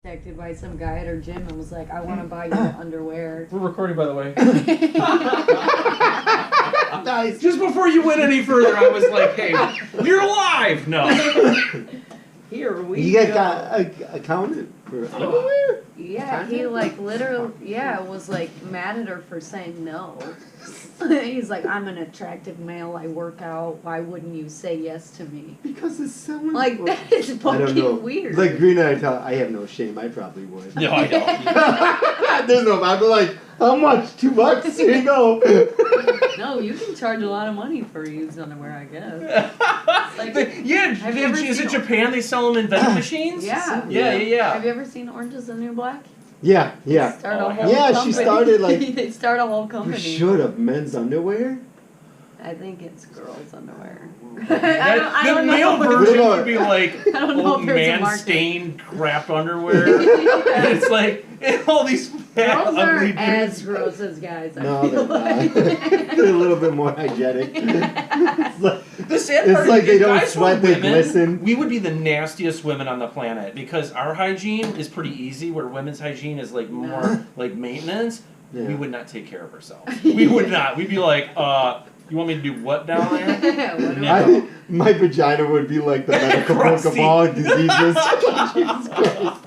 contacted by some guy at her gym and was like, I want to buy you underwear. We're recording, by the way. Nice. Just before you went any further, I was like, hey, you're alive! No. Here we You go. guys got accounted for underwear? Yeah, he like literally, was like mad at her for saying no. He's like, I'm an attractive male, I work out, why wouldn't you say yes to me? Because it's selling. Like, that is I don't know. fucking weird. Like Green Eye, I have no shame. I probably would. No, I don't. There's no. I'd be like, how much? $2? Here you go. No, you can charge a lot of money for used underwear, I guess. Like, have you ever is it seen- Japan? They sell them in vending machines? Yeah. Yeah. Have you ever seen Orange is the New Black? Yeah. They start a whole Yeah, company. she started like. They start a whole company. You should have men's underwear. I think it's girls' underwear. The don't male know. version would be like I don't know old if there's a market. man-stained crap underwear. And it's like all these fat, Girls ugly aren't dudes. as gross as guys. No, I feel they're like. not. They're a little bit more hygienic. It's like, The sad It's part like is, they if don't guys sweat, were they women, glisten. we would be the nastiest women on the planet because our hygiene is pretty easy, where women's hygiene is like more like maintenance. Yeah. We would not take care of ourselves. We would not. We'd be like, you want me to do what down there? No. My vagina would be like the medical book of Crusty. all diseases. Jesus Christ.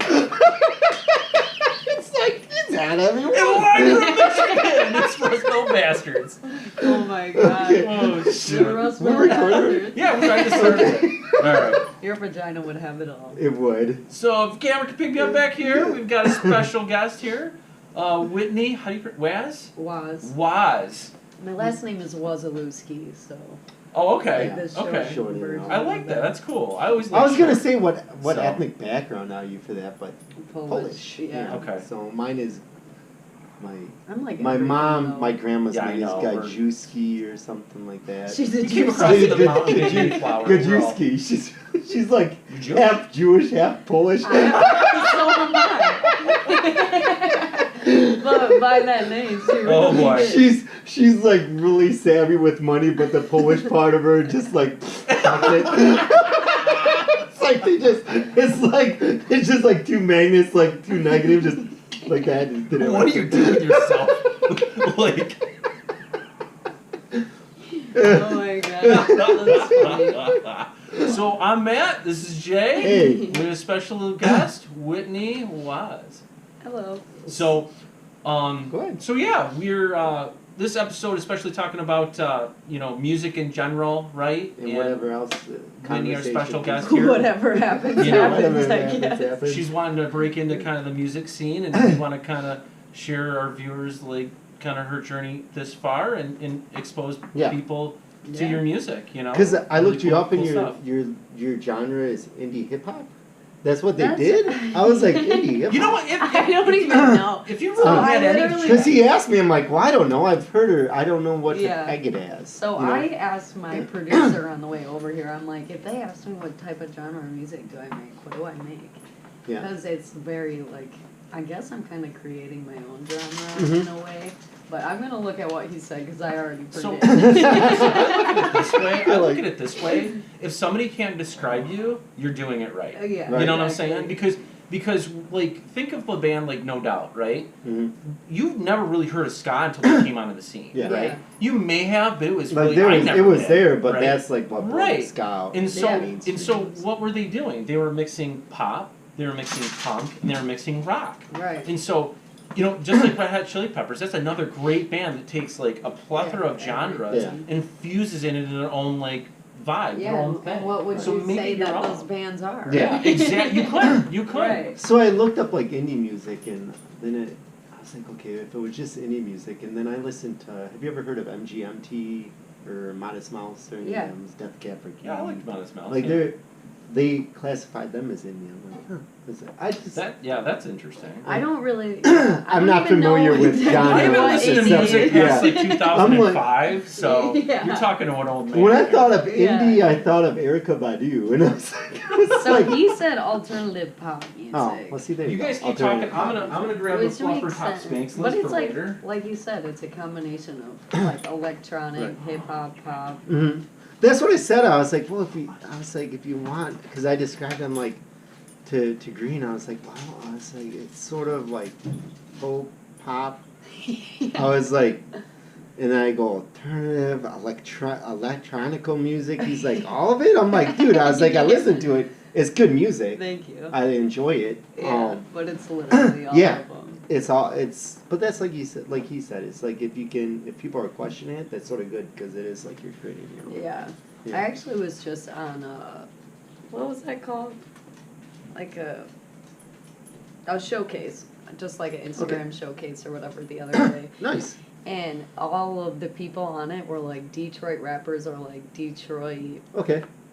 It's like, it's that everywhere. And why are Michigan? It's Fresno bastards. Oh my god. Okay. Oh You're shit. Russ We're Will recording? bastards. Yeah, we're trying to start it. Alright. Your vagina would have it all. It would. So if the camera can pick me up back here, we've got a special guest here. Whitney, how do you Waz? Waz. My last name is Wazalewski, so. Oh, okay. Like the Okay. Short version I like of that. it. That's cool. I always. I was gonna short. say what So. ethnic background are you for that, but Polish. Yeah. Okay. So mine is I'm like my everything, mom. though. My grandma's Yeah, I name is know, Gajewski or something like that. She's a You came Jew. across the mountain and flower. Gajewski. She's like Jewish? half Jewish, half Polish. So am I. But by that name, she really Oh, boy. did. She's like really savvy with money, but the Polish part of her just like it's like it's just like two magnets, like two negatives, just like that. Just did it. What do you do with yourself? Like. Oh my god. That's funny. So I'm Matt. This is Jay. Hey. We have a special guest, Whitney Waz. Hello. So, Go ahead. So yeah, we're this episode especially talking about music in general, right? And whatever else. Whitney, our conversation special can- guest here. Whatever happens, You know, happens, I Whatever guess. happens. She's wanting to break into kind of the music scene, and we want to kind of share our viewers like kind of her journey this far and expose Yeah. people to Yeah. your music. Because I Really looked you cool- up and cool stuff. your genre is indie hip hop. That's what they That's- did. I was like indie hip hop. You know what? I don't even know. If you So really I had any, literally- Because he asked me, I'm like, well, I don't know. I've heard her. I don't know what Yeah. to peg it as. So you know? I asked my producer on the way over here, I'm like, if they asked me what type of genre of music do I make, what do I make? Yeah. Because it's very, like, I guess I'm kind of creating my own genre Mhm. in a way. But I'm going to look at what he said because I already So predicted. I look at it this way. If somebody can't describe you, you're doing it right. Yeah, Right. You know what I'm exactly. saying? Because like think of a band like No Doubt, right? Mhm. You've never really heard of ska until they came onto the scene, Yeah. right? Yeah. You may have, but it was Like really there I was, never it was did, there, but right? that's like what Right. ska out. And so Yeah. means. and so what were they doing? They were mixing pop, they were mixing punk, and they were mixing rock. Right. And so, just like Red Hot Chili Peppers, that's another great band that takes like a plethora of genres Yeah. and fuses it into their own like vibe, their Yeah, own thing. and what would So you make say it your that own. those bands are? Yeah, exactly. You could. Right. So I looked up like indie music, and then I was like, okay, if it was just indie music, and then I listened to. Have you ever heard of MGMT or Modest Mouse or any Yeah. of them? Death Cab for Cutie? Yeah, I like Modest Mouse. Like yeah. they classified them as indie. I'm like, huh. I just. That's interesting. I don't really. I'm not familiar with I genre. haven't Genre listened to except- music yeah. past like 2005, so Yeah. you're talking to an old man. When I thought of Yeah. indie, I thought of Erica Badu, and I was like, So he said alternative pop music. oh, well, see there You go. guys keep talking. Alternative I'm pop gonna grab the Which fluffer makes top sense. Spanx But list it's for like, later. like you said, it's a combination of like electronic, Right. hip hop, pop. hmm That's what I said. I was like, well, if you want, because I described them like to Green, I was like, wow. I was like, it's sort of like folk pop. I was like, and then I go alternative, electronical music. He's like, all of it. I'm like, dude. I was like, I listened to it. It's good music. Thank you. I enjoy it. Yeah, but it's literally all yeah. of them. But that's like he said, it's like if people are questioning it, that's sort of good because it is like you're creating your own. Yeah. I actually was just on what was that called? Like a showcase, just like an Instagram showcase or whatever the other day. Nice. And all of the people on it were like Detroit rappers or like Detroit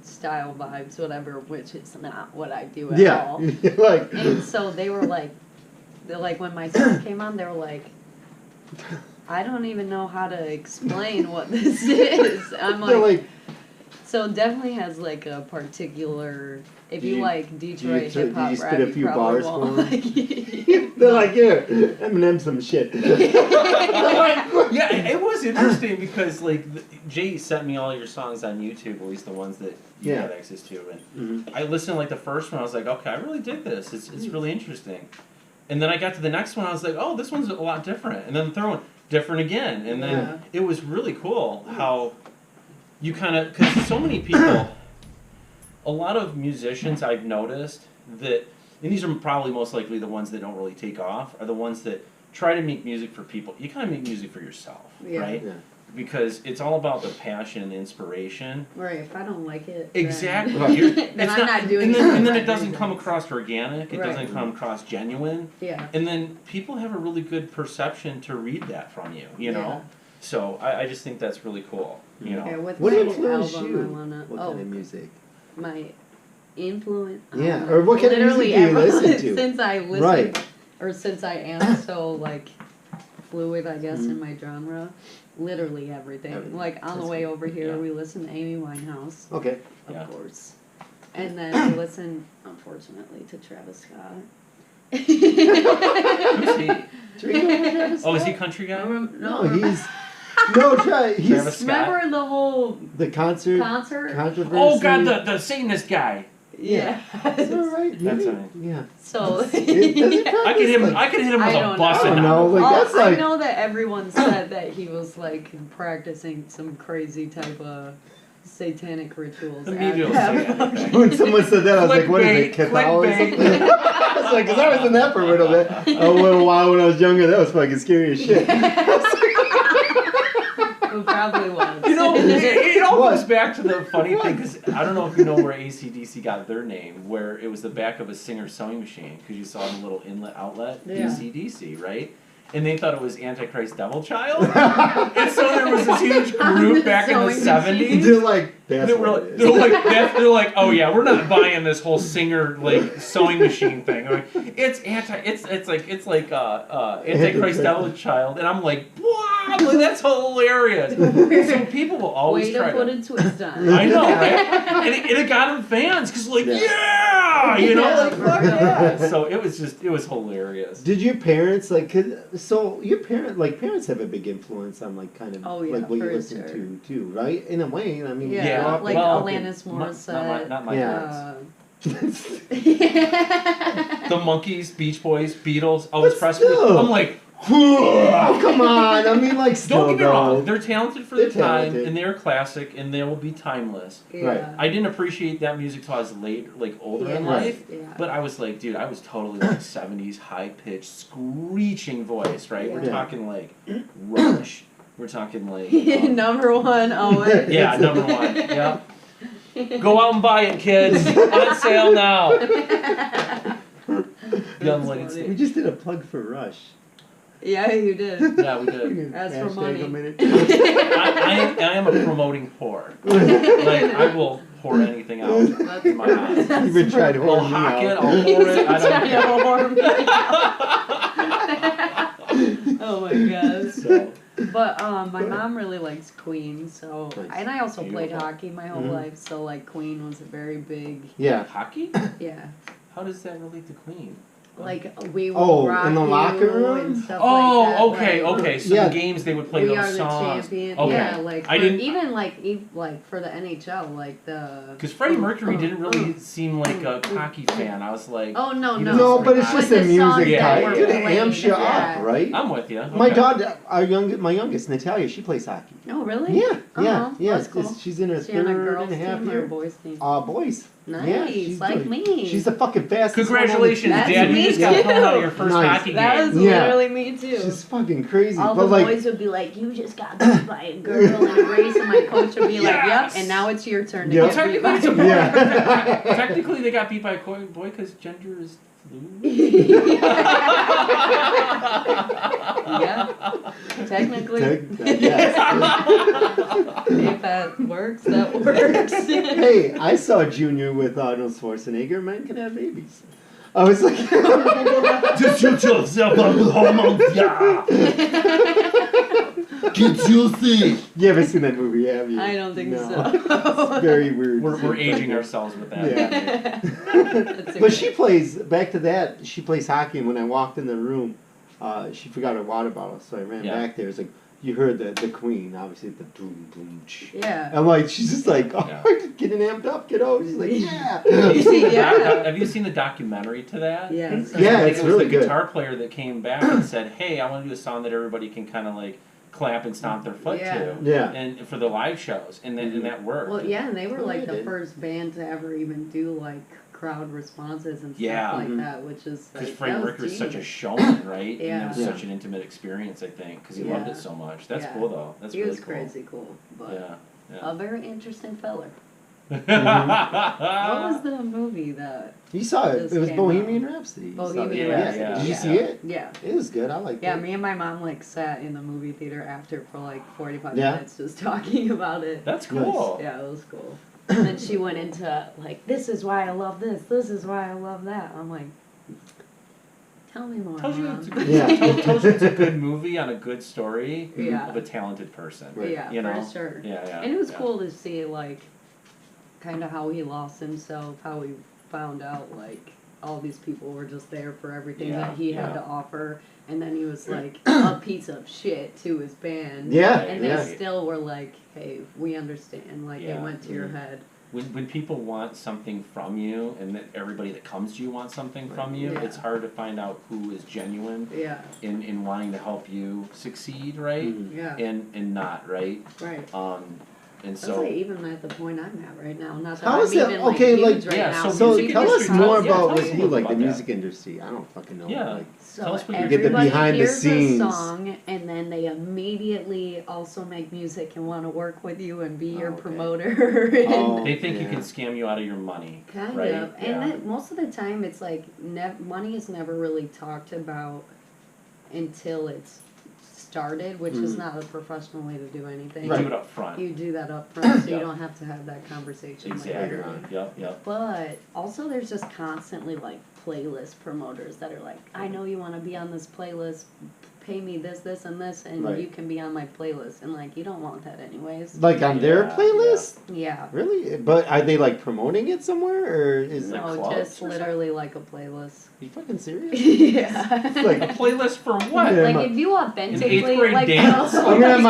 style vibes, whatever, which is not what I do at all. Like. And so they were like when my song came on, they were like, I don't even know how to explain what this is. I'm like, so it definitely has like a particular. If you like Detroit hip hop rap, a few probably bars won't for like They're like, here, Eminem some shit. Yeah, it was interesting because like Jay sent me all your songs on YouTube, at least the ones that you had access to, and I listened to like the first one. I was like, okay, I really dig this. It's really interesting. And then I got to the next one. I was like, oh, this one's a lot different. And then the third one, different again. And then it was really cool how you kind of, because so many people, a lot of musicians I've noticed that, and these are probably most likely the ones that don't really take off, are the ones that try to make music for people. You kind of make music for yourself, right? Yeah. Because it's all about the passion and the inspiration. Right, if I don't like it. Exactly. Then I'm not doing it. And then it doesn't come across organic. It doesn't come across genuine. Yeah. And then people have a really good perception to read that from you, you know? So I just think that's really cool, you know? Okay, what influenced you? What kind of music? My influence. Yeah, or what kind of music do you listen to? Since I listen, or since I am so like fluid, I guess, in my genre. Literally everything. Like on the way over here, we listen to Amy Winehouse. Okay. Of course. And then we listen, unfortunately, to Travis Scott. Who's he? Oh, is he country guy? No, he's. No, he's. Travis Scott? Remember the whole concert controversy? Oh God, the Satanist guy. Yeah. Is that right? That's right. Yeah. So I could hit him with a bus. I don't know. Like, that's I like. know that everyone said that he was like practicing some crazy type of satanic rituals. When someone said that, I was like, what is it, Catholicism? I was like, because I was in that for a little bit. A little while when I was younger, that was fucking scary as shit. It probably was. You know, it all goes back to the funny thing, because I don't know if you know where AC/DC got their name, where it was the back of a Singer sewing machine, because you saw the little inlet outlet, AC/DC, right? And they thought it was Antichrist Devil Child. And so there was this huge group back in the 70s. They're like, they're like, oh yeah, we're not buying this whole Singer like sewing machine thing. Like, it's like Antichrist Devil Child, and I'm like, wow, like, that's hilarious. So people will always try to put a twist on it. I know, right? And it got them fans, because like, yeah, you know, like, fuck yeah. So it was hilarious. Did your parents so your parents have a big influence on like kind of like what you listen to too, right? In a way, I mean, like Alanis Morissette. Not my parents. The Monkees, Beach Boys, Beatles, Elvis Presley. I'm like, oh, come on! I mean, like, still, don't get me wrong. They're talented for their time, and they're classic, and they will be timeless. Yeah. Right. I didn't appreciate that music till I was older in life. Yeah. But I was like, dude, I was totally like 70s high pitched, screeching voice, right? Yeah. We're talking like Rush. We're talking like number one always. Yeah, number one. Yeah. Go out and buy it, kids. On sale now. Young ladies. We just did a plug for Rush. Yeah, you did. Yeah, we did. As for money. I am a promoting whore. Like, I will pour anything out in my eyes. You've been trying to whore me out. I'll pour it. I don't care. Oh my god. So. But my mom really likes Queen, so and I also played hockey my whole life, so like Queen was a very big. Yeah. Hockey? Yeah. How does that relate to Queen? Like we will rock in the locker room and stuff like that. Okay. So the games they would play we those songs. We are the champion. Okay. Yeah, like I didn't even like for the NHL, like the. Because Freddie Mercury didn't really seem like a cocky fan. I was like, no, but it's just a music type. It amps you up, right? I'm with you. Okay. My daughter, my youngest Natalia, she plays hockey. Oh really? Yeah. That's cool. She's in her third and a half year. Boys team? Boys. Nice, yeah, she's like me. She's the fucking fastest. Congratulations, Dad! You just got pulled out of your first hockey game. That was literally me too. She's fucking crazy. All the boys would be like, "You just got beat by a girl in a race," and my coach would be like, "Yep." And now it's your turn to get beat by a boy. Technically, they got beat by a boy because gender is fluid. Yeah. Technically. Yes. If that works, that works. Hey, I saw Junior with Arnold Schwarzenegger. Men can have babies. I was like, Get juicy. You haven't seen that movie, have you? I don't think no. so. It's very weird. We're aging ourselves with that. Yeah. Okay. But she plays, back to that, she plays hockey, and when I walked in the room, she forgot her water bottle, so I ran back there. It's like, you heard the queen, obviously, the boom, boom, yeah. I'm like, she's just like, getting amped up, kiddo. She's like, yeah. Have you seen the documentary to that? Yeah. Yeah, it's really good. The guitar player that came back and said, "Hey, I want to do a song that everybody can kind of like clap and stomp their foot to." Yeah. And for the live shows, and then and that worked. Well, yeah, and they were like the first band to ever even do like crowd responses and stuff like that, which is because like, Freddie Mercury's such a showman, right? Yeah. And it was such an intimate experience, I think, because he loved it so much. That's cool, though. That's really cool. He was crazy cool, but a very interesting feller. What was the movie that? You saw it. It was Bohemian Rhapsody. Bohemian Rhapsody. Yeah. Did you see it? Yeah. It was good. I liked it. Yeah, me and my mom like sat in the movie theater after for like 45 minutes just talking about it. That's cool. Yeah, it was cool. And then she went into like, this is why I love this. This is why I love that. I'm like, tell me more. Tells you Mom. tells you it's a good movie on a good story of a talented person. Right. Yeah, you know? for sure. Yeah. And it was cool to see like kind of how he lost himself, how he found out like all these people were just there for everything that he had to offer, and then he was like a piece of shit to his band. And they still were like, hey, we understand. Like it went to your head. When people want something from you, and that everybody that comes to you wants something from you, it's hard to find out who is genuine in wanting to help you succeed, right? And not, right? Right. And so like, even at the point I'm at right now, not that how I'm is that even okay? Like, right now. So tell us more about what you you like the music industry. I don't fucking know. Yeah. Like, so tell us what you get the behind the scenes. A song, and then they immediately also make music and want to work with you and be your promoter. They think you can scam you out of your money. Kind right? of. And then most of the time, it's like money is never really talked about until it's started, which is not a professional way to do anything. You do it up front. You do that up front, so you don't have to have that conversation exactly. later on. Yep. But also, there's just constantly like playlist promoters that are like, I know you want to be on this playlist. Pay me this, and this, and you can be on my playlist. And like, you don't want that anywas. Like on their playlist? Yeah. Really? But are they like promoting it somewhere, or is it no, just literally like a playlist? Are you fucking serious? Yeah. Like a playlist for what? Like if you authentically like dance? I'm gonna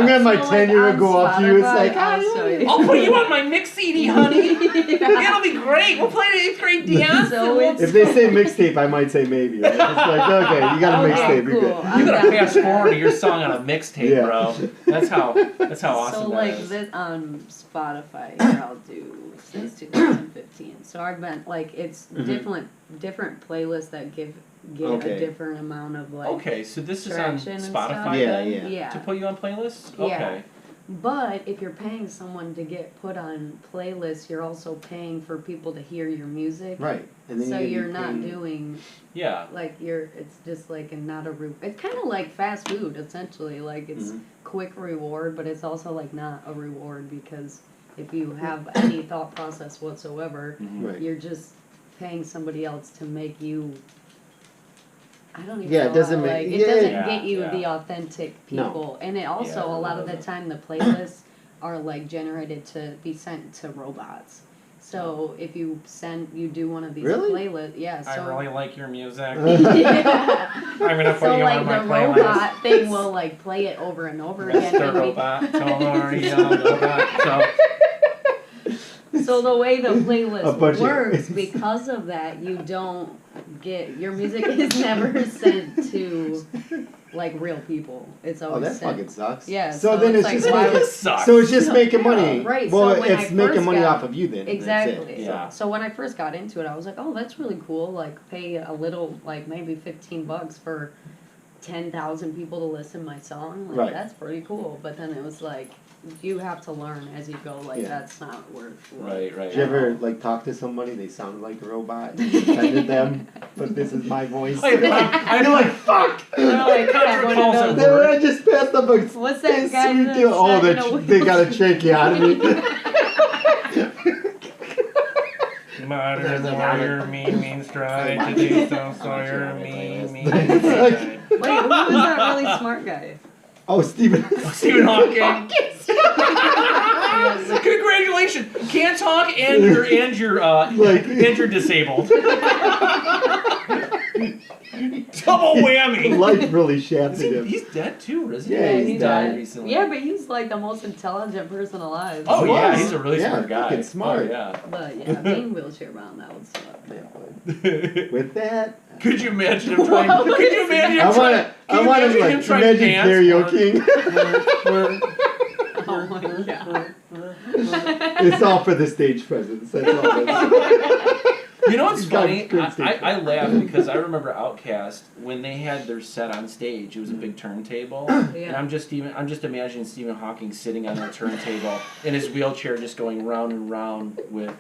have my 10-year-old go up to you. It's like, I'll put you on my mix CD, honey. It'll be great. We'll play the 8th grade dance. So if they say mixtape, I might say maybe. It's like, okay, you got a mixtape. Cool. You're good. You gotta fast forward to your song on a mixtape, bro. That's how awesome so that like is. this on Spotify here I'll do since 2015. So I've been like it's different playlists that give a different amount of like okay, so this is on Spotify yeah. to put you on playlists? Yeah. Okay. But if you're paying someone to get put on playlists, you're also paying for people to hear your music. Right. And then so you're not doing like it's just like not a it's kind of like fast food essentially, like it's quick reward, but it's also like not a reward because if you have any thought process whatsoever, you're just paying somebody else to make you I don't even know. It doesn't how, like, it doesn't get you the authentic people. And it also a lot of the time the playlists are like generated to be sent to robots. So if you do one of these Really? playlists, yeah. So I really like your music. yeah. I'm gonna put So you like on my the playlist. robot thing will like play it over and over again. Mr. Robot, So the way the playlist bunch of- works, because of that, you don't get your music is never sent to like real people. It's Oh, always that sent. fucking sucks. Yeah. So then it's like, just why making, would- sucks. so it's just making money. Right, Well, so when I it's making first money got- off of you then. That's Exactly. it. Yeah. So when I first got into it, I was like, oh, that's really cool. Like, pay a little, like maybe $15 for 10,000 people to listen to my song. Like, Right. that's pretty cool. But then it was like, you have to learn as you go. Like, Yeah. that's not worth. Right. Did you ever like talk to somebody? They sounded like a robot. And you offended them, but this is my voice. I know, like, fuck! Like, have one of those- They were just passed up a What's that guy sweet that's deal. Oh, sat in a they got a tracheotomy. Modern warrior, mean stride, today so sawyer, mean Wait, who was that really smart guy? Oh, Stephen. Stephen Hawking. Congratulations! Can't talk and you're disabled. Double whammy. Life really shafted him. He's dead too, isn't he? Yeah, he he's died dead. recently. Yeah, but he's like the most intelligent person alive. Oh He yeah, was. he's a really Yeah, smart guy. fucking smart. Oh, yeah. But yeah, being wheelchair bound, that would suck. With that, Could you imagine him trying? What Could you imagine him I trying? want to like imagine karaoke. Oh my god. It's all for the stage presence. That's all. You know what's He's got funny? good stage I laugh because I remember Outkast when they had their set on stage. It was a big turntable, and Yeah. I'm just imagining Stephen Hawking sitting on that turntable in his wheelchair, just going round and round with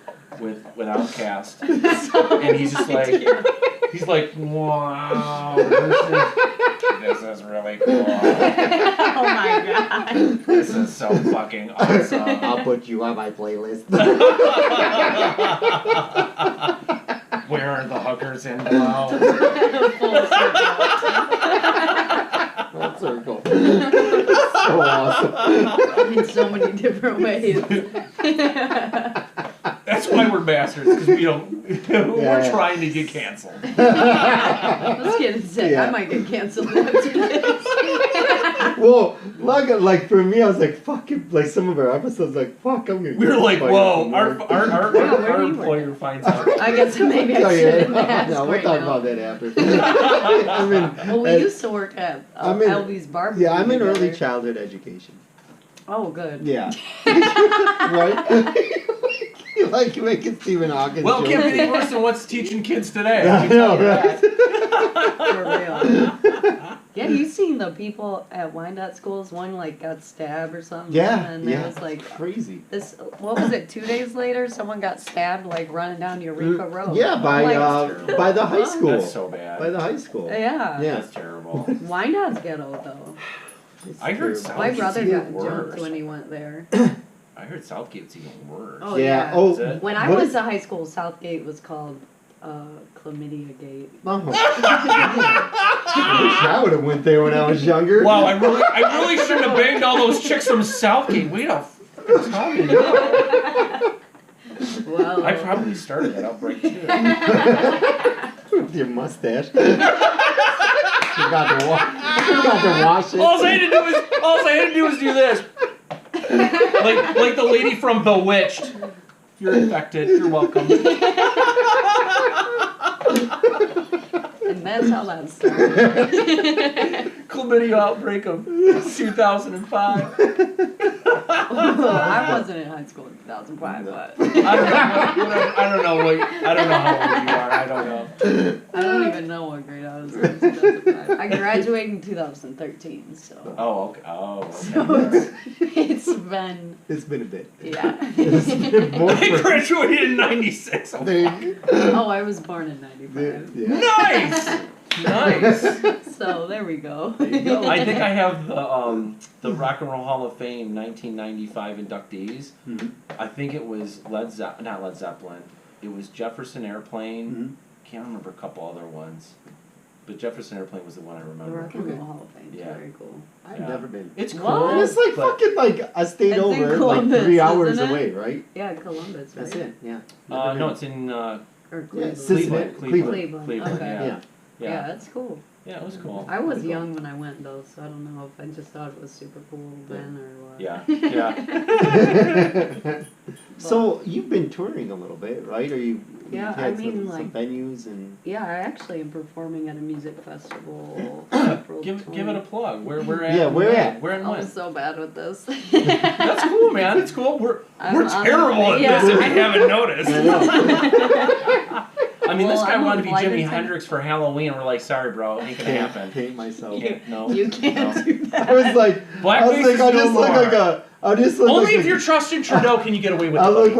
Outkast, and he's just like, wow, this is really cool. Oh my god. This is so fucking awesome. I'll put you on my playlist. Where are the hookers in below? Full circle. Full circle. So awesome. In so many different ways. That's why we're bastards, because we don't. We're trying to get canceled. Let's get it sick. Yeah. I might get canceled after this. Well, like for me, I was like, fuck it. Like some of our episodes, like, fuck, I'm gonna. We were like, fired whoa, from our work. where do you employer finds out. I guess maybe I Oh, yeah. shouldn't ask No, we'll right talk now. about that after. I'm in, Well, we used to work at I'm in- Elby's barbecue. yeah, I'm in early together. childhood education. Oh, good. Yeah. Right? You like making Stephen Hawking Well, jokes. can't be any worse than what's teaching kids today. I know, right? For real. Yeah, you seen the people at Wyandotte schools? One like got stabbed or something. Yeah, And yeah. it was like Crazy. this. What was it? 2 days later, someone got stabbed like running down Eureka Road. Yeah, by Like, by the high school. That's so bad. By the high school. yeah. Yeah. That's terrible. Wyandotte's ghetto though. It's I heard terrible. My Sounds brother even got worse. jumped when he went there. I heard Southgate's even worse. Oh, Yeah. yeah. Oh, Is it? When I what went is- to high school, Southgate was called Chlamydia Gate. Oh. I wish I would have went there when I was younger. Wow, I really shouldn't have banged all those chicks from Southgate. Wait a fucking time. Wow. I probably started that outbreak too. With your mustache. Forgot to wash it. All I had to do was do this. Like the lady from Bewitched. You're infected. You're welcome. And that's how that started. Chlamydia outbreak of 2005. I wasn't in high school in 2005, but I don't know how old you are. I don't know. I don't even know what grade I was in 2005. I graduated in 2013, so. Oh, okay. Oh, okay. So it's been, It's been a bit. yeah. It's been more I for- graduated in '96. Oh, I was born in 95. Yeah. Nice. Nice. So there we go. I think I have the Rock and Roll Hall of Fame 1995 inductees. Mhm. I think it was not Led Zeppelin. It was Jefferson Airplane. Mhm. Can't remember a couple other ones. But Jefferson Airplane was the one I The remember. Rock and Roll Hall of Fame. Yeah. Very cool. I've never been. It's cool. What? It's like fucking like I stayed It's in over like Columbus, 3 hours isn't it? away, right? Yeah, Columbus, right? That's it. Yeah. No, it's in Or Yeah, Cleveland. Cincinnati. Cleveland. Okay. Yeah. Yeah, that's cool. Yeah, it was cool. I was Pretty young cool. when I went though, so I don't know if I just thought it was super cool then or what. Yeah. So you've been touring a little bit, right? Or you Yeah, you've had I mean, some venues and Yeah, I actually am performing at a music festival. Give it a plug. Where at? Yeah, where at? Where and I'm when? so bad with this. That's cool, man. It's cool. We're I'm terrible at yeah. this if you haven't noticed. I know. I mean, Well, this guy I'm a wanted to be flight Jimi attendant. Hendrix for Halloween. We're like, sorry, bro, ain't gonna happen. Paint myself. No. You can't No. do that. I was like, Blackface is I no just look more. like a. I just look Only like if you're Justin Trudeau can you get away with I it. look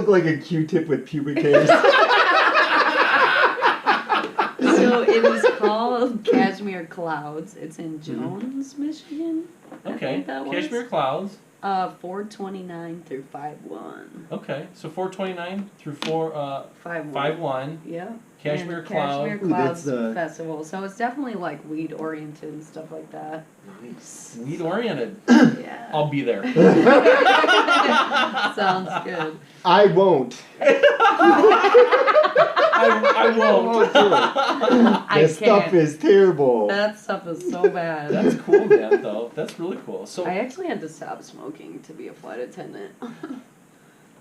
like a Q-tip with pubic hairs. So it is called Cashmere Clouds. It's in Jones, Michigan. I Okay. think that was. Cashmere Clouds. 429 through 51. Okay. So 429 through 51. 51. Yeah. Cashmere And Cloud. Cashmere Ooh, Clouds that's, Festival. So it's definitely like weed oriented and stuff like that. Nice. Weed oriented. Yeah. I'll be there. Sounds good. I won't. I won't. I This stuff can't. is terrible. That stuff is so bad. That's cool, man. Though that's really cool. So I actually had to stop smoking to be a flight attendant.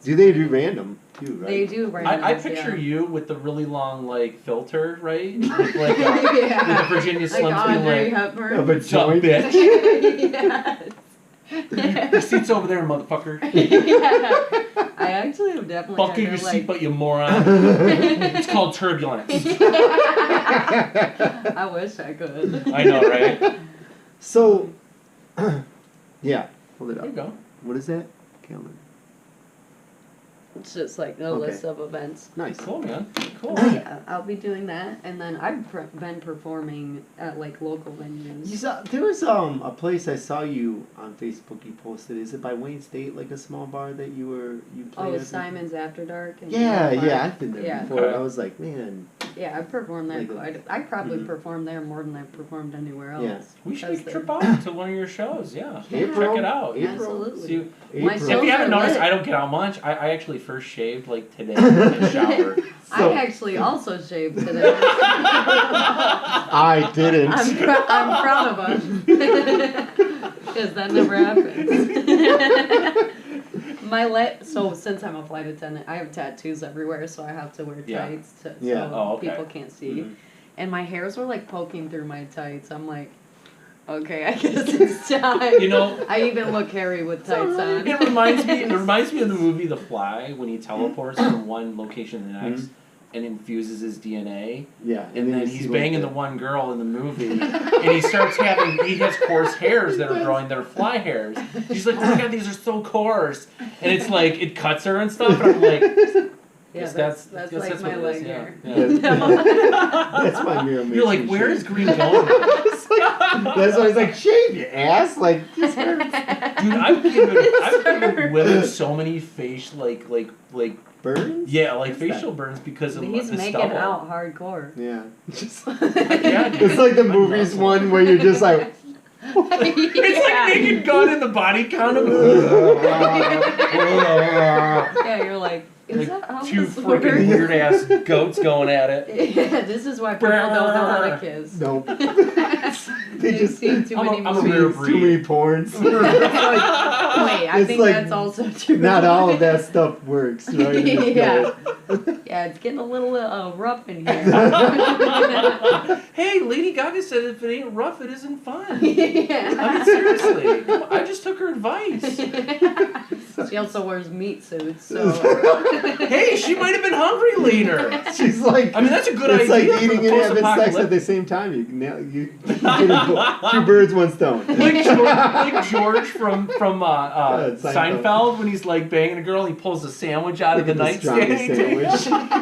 Do they do random too, right? They do right I now, picture yeah. you with the really long like filter, right? With, like Yeah. with the Virginia Like Slims being Andre like, Hepburn. Of a "Sup, joint. bitch. Yes. Your seat's over there, motherfucker. Yeah. I actually have definitely Buckle your had to, like, seatbelt, you moron. It's called turbulence. I wish I could. I know, right? So, yeah, hold it There you up. go. What is that? Calendar. It's just like a Okay. list of events. Nice. Cool, man. Cool. Yeah, I'll be doing that, and then I've been performing at like local venues. You saw, there was a place I saw you on Facebook. You posted. Is it by Wayne State, like a small bar that you played? Oh, at? Simon's After Dark. And Yeah, Bar. yeah, I've been there Yeah. before. I was like, man, Yeah, I've performed there Like quite. I probably Mhm. performed there more than I've performed anywhere else. Yeah. We should because trip they're- out to one of your shows. Yeah. April, Check it out. April. Absolutely. See, My if shows you haven't are noticed, lit. I don't get out much. I actually first shaved like today in the shower. So- I actually also shaved today. I didn't. I'm proud of us because that never happens. So since I'm a flight attendant, I have tattoos everywhere, so I have to wear Yeah. tights so Yeah. Oh, okay. people can't see. Mhm. And my hairs were like poking through my tights. I'm like, okay, I guess it's time. You know, I even look hairy with tights on. it reminds me of the movie The Fly when he teleports from one location to the next and infuses his DNA. Yeah, And then you he's see, banging the like, one girl in the movie, and he has coarse hairs that are growing. They're fly hairs. She's like, oh my god, these are so coarse, and it's like it cuts her and stuff. And I'm like, Yeah, guess that's guess like that's my what it is, leg yeah. hair. Yeah. That's my mirror. You're like, where is Green going? It's like, that's why I was like, shave your ass, like. This hurts. Dude, I've given women so many like Burns? yeah, like What's facial burns because of He's the making stubble. out hardcore. Yeah. Just, Yeah, dude. it's like the I'm movies nuts. one where you're just like. It's like Naked Gun in the body count of Yeah, you're like, is that how like two this freaking works? weird ass goats going at it. Yeah, this is why people don't know how to kiss. Nope. They They just see too many I'm a movies. rare too many porns. Wait, I It's think like that's also true. Not all of that stuff works, right? in this Yeah. world. Yeah, it's getting a little rough in here. Hey, Lady Gaga said if it ain't rough, it isn't fun. I Yeah. mean, seriously. Come on, I just took her advice. She also wears meat suits, so Hey, she might have been hungry later. She's like, I mean, that's a good it's idea. like eating for and having sex at post-apocalyptic. the same time. You get two birds, one stone. like George from Seinfeld. Seinfeld when he's like banging a girl and he pulls a sandwich out of the Look at the nightstand.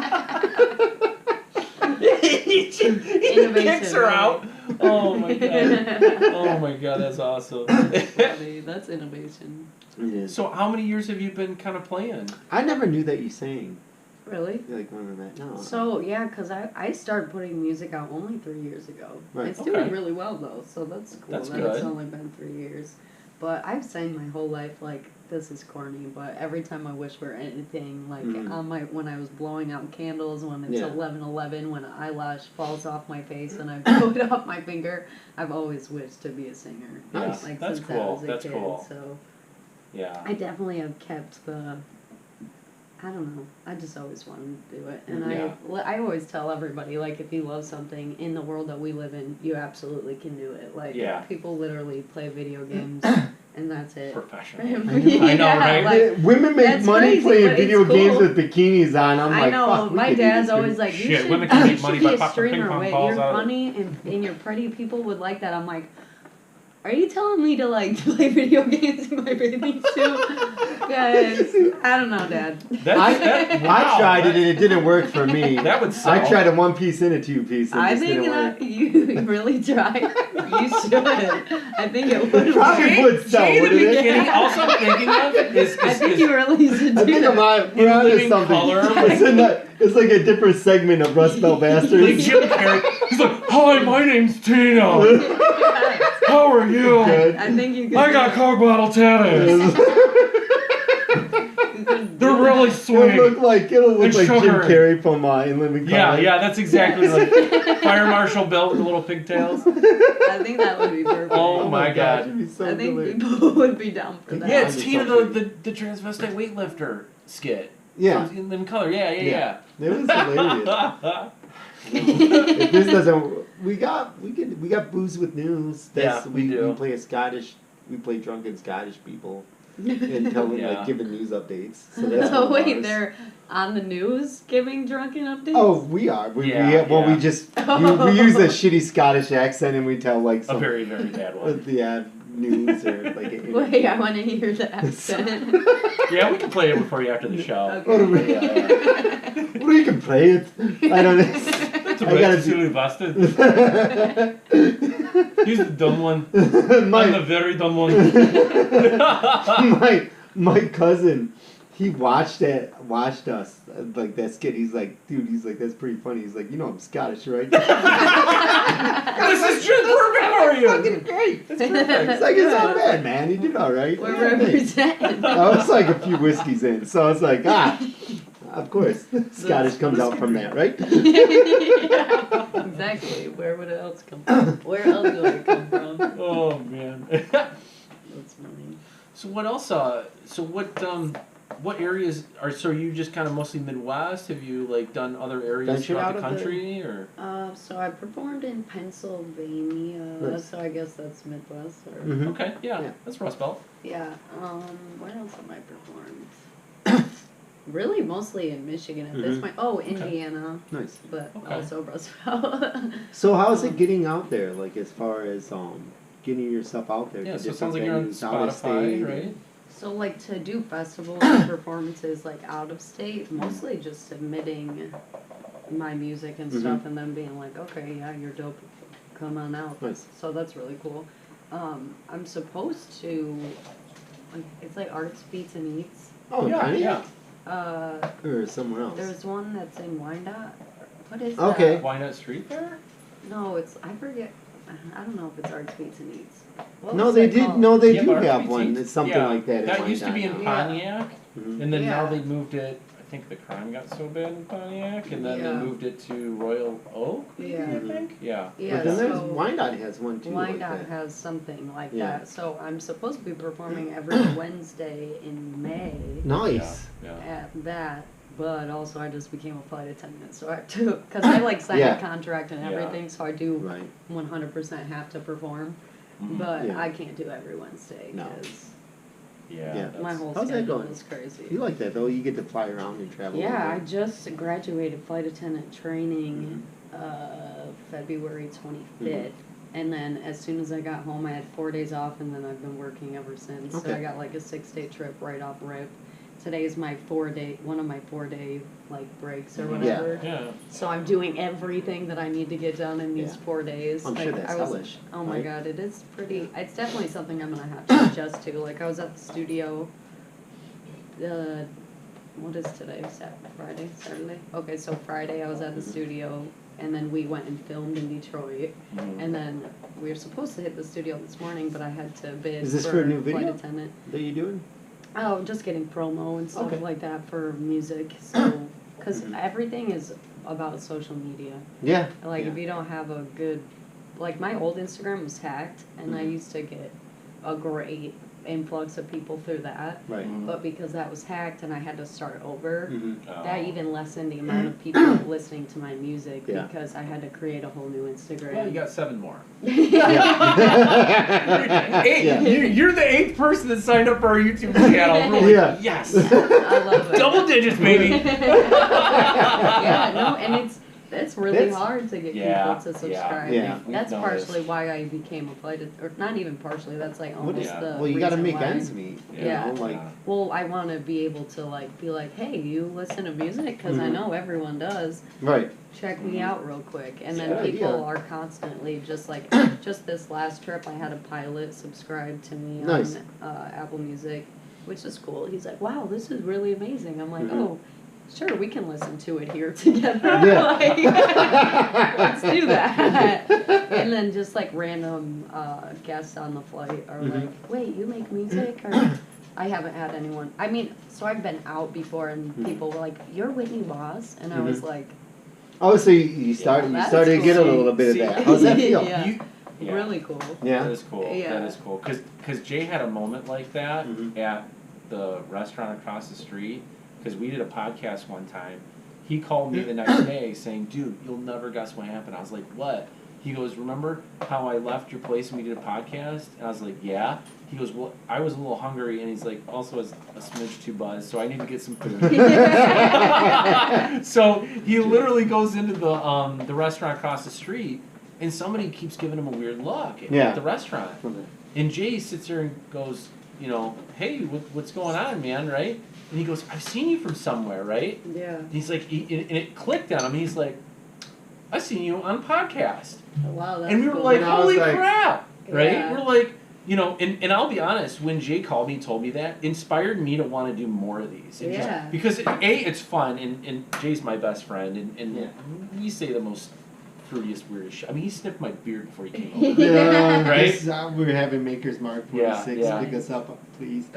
he kicks her out. Oh my god. Oh my god, that's awesome. funny. That's innovation. It is. So how many years have you been kind of playing? I never knew that you sang. Really? Like one of that? No. So, yeah, because I started putting music out only 3 years ago. Right. It's doing really well, though, so that's cool That's that good. it's only been 3 years. But I've sang my whole life, like, this is corny, but every time I wish for anything, like, when I was blowing out candles, when it's 11:11, when an eyelash falls off my face and I blow it off my finger, I've always wished to be a singer. Nice. Like, That's since cool. I was a That's kid, cool. so... Yeah. I definitely have kept the... I don't know. I just always wanted to do it. And I always tell everybody, like, if you love something in the world that we live in, you absolutely can do it. Like, people literally play video games, and that's it. Professional. Yeah, I know, right? Like, women make money crazy, playing but video it's cool. games with bikinis on. I'm I like, know. fuck, My dad's always like, you should, women can you make money should by be a popping ping streamer. pong Wait, balls you're out of funny and you're pretty. People would like that. I'm like, are you telling me to, like, play video games in my bathing suit? Guys, I don't know, Dad. I tried it and it didn't work for me. That would sell. I tried a 1-piece and a 2-piece and I it just think didn't work. that you really tried. You should. I think it would. Probably would sell, Jay, wouldn't the it? beginning, also I'm thinking of is I think you really should do I think that. we're onto living something. color. It's like a different segment of Rust Belt like Bastards. Jim Carrey. He's like, hi, my name's Tina. How are you? Good. I think you could. I got Coke bottle tennis. They're really sweet. It'll look like Jim sugar. Carrey from In Living Color. Yeah, that's exactly like Fire Marshal Bill with the little pigtails. I think that would be perfect. Oh my God. It'd be so I think good. people would be down for that. Yeah, it's Tina the transvestite weightlifter skit. Yeah. In Living Color. Yeah. It was hilarious. If this doesn't, we got booze with news. We do. We play drunken Scottish people and tell them like giving news updates. So that's Oh wait, they're on the news giving drunken updates. Oh, we are. We use a shitty Scottish accent and we tell like some a very very bad one. Yeah, news or like. Wait, I want to hear the accent. Yeah, we can play it for you after the show. Okay. Well, you can play it. I don't know. I gotta be busted. He's the dumb one. I'm the very dumb one. my cousin, he watched us like that skit. He's like, dude, that's pretty funny. He's like, I'm Scottish, right? This is just perfect for you. Fucking great. That's perfect. It's like, it's not bad, man. You did all right. We're representing. I was like a few whiskeys in, so I was like, of course, Scottish comes out from that, right? Yeah, exactly. Where would it else come from? Where else would it come from? Oh man. That's funny. So what else? What areas are? So are you just kind of mostly Midwest? Have you like done other areas throughout the country, or? So I performed in Pennsylvania. Nice. So I guess that's Midwest. Or Mm-hmm. Okay, yeah, that's Rust Belt. Yeah. Where else have I performed? Really, mostly in Michigan at this point. Oh, Indiana. Nice. But also Rust Belt. So how's it getting out there? Like as far as getting yourself out there? Yeah, to so it sounds different like you're on venues, out of state? Spotify, right? So, like, to do festivals and performances, like, out of state, mostly just submitting my music and stuff and then being like, okay, yeah, you're dope, come on out. Nice. So that's really cool. I'm supposed to, like, it's like Arts, Beats, and Eats. Oh, yeah. Or somewhere else. There's one that's in Wyandotte. What is Okay. that? Wyandotte Street Fair? No, I forget. I don't know if it's Arts, Beats, and Eats. What No, was they it did. called? No, they Yeah, do Arts have Beats one. Eats. It's something like that. That used to be in now. Pontiac, Mhm. and then now Yeah. they moved it. I think the crime got so bad in Pontiac, and then they Yeah. moved it to Royal Oak. Yeah. I think. Yeah. Yeah, But then there's so Wyandotte has one too. Like Wyandotte that. has something like Yeah. that. So I'm supposed to be performing every Wednesday in May Nice. Yeah. at that. But also I just became a flight attendant, so I have to, because I like signed Yeah. a contract and Yeah. everything, so I do Right. 100% have to perform. Mhm. But Yeah. I can't do every Wednesday No. because Yeah. Yeah. my whole How's that schedule going? is crazy. You like that though? You get to fly around and travel. Yeah, I around. just graduated flight attendant training Mm-hmm. February 25th. And then as soon as I got home, I had 4 days off, and then I've been working ever since. So Okay. I got like a 6-day trip right off rip. Today's my one of my 4-day like breaks or whatever. Yeah. So I'm doing everything that I need to get done in these Yeah. 4 days. I'm like, sure that's I was, hellish, oh my right? god, it is pretty. It's definitely something I'm gonna have to adjust to. Like I was at the studio what is today? Friday? Saturday? Okay, so Friday I was at the studio, and then we went and filmed in Detroit, and then we were supposed to hit the studio this morning, but I had to bid Is this for a new flight video attendant. that you doing? Oh, just getting promo and stuff like that for music. So, because everything is about social media. Yeah. Like, if you don't have a good, like, my old Instagram was hacked, and I used to get a great influx of people through that. Right. But because that was hacked and I had to start over, Oh. that even lessened the amount of people listening to my music because I had to create a whole new Instagram. Well, you got 7 more. Yeah. You're the 8th person that signed up for our YouTube channel. We're like, yes. I love it. Double digits, baby. Yeah, no, and it's really hard to get people to subscribe. Yeah. That's partially why I became a flight or not even partially, that's like almost the Well, you gotta reason make why. ends meet. Yeah. You know, like, well, I want to be able to like be like, hey, you listen to music? Because I know everyone does. right. Check me out real quick. And then Yeah, people are constantly just like, just this last trip, I had a pilot subscribe to me Nice. on Apple Music, which is cool. He's like, wow, this is really amazing. I'm like, oh, sure, we can listen to it here together. Yeah. Like, let's do that. And then just like random guests on the flight are like, wait, you make music? Or I haven't had anyone. I mean, so I've been out before and people were like, you're Whitney Waz? And I was like, oh, so you started to get a little bit of that. How's that feel? Yeah. Really cool. Yeah. That is cool. Yeah. That is cool. Because Jay had a moment like that at the restaurant across the street. Because we did a podcast one time. He called me the next day saying, dude, you'll never guess what happened. I was like, what? He goes, remember how I left your place and we did a podcast? And I was like, yeah. He goes, well, I was a little hungry. And he's like, also a smidge too buzzed, so I need to get some food. So he literally goes into the restaurant across the street, and somebody keeps giving him a weird look at the restaurant. And Jay sits there and goes, you know, hey, what's going on, man, right? And he goes, I've seen you from somewhere, right? Yeah. And he's like, and it clicked on him. He's like, I've seen you on a podcast. Wow, that's And we were cool. like, And I was holy like, crap, right? Yeah. We're like, you know, and I'll be honest, when Jay called me and told me that, inspired me to want to do more of these. And just, because, it's fun, and Jay's my best friend, and we say the most fruitiest, weirdest shit. I mean, he sniffed my beard before he came over. Yeah, right? We're having Maker's Mark 46. Yeah. Pick us up, please.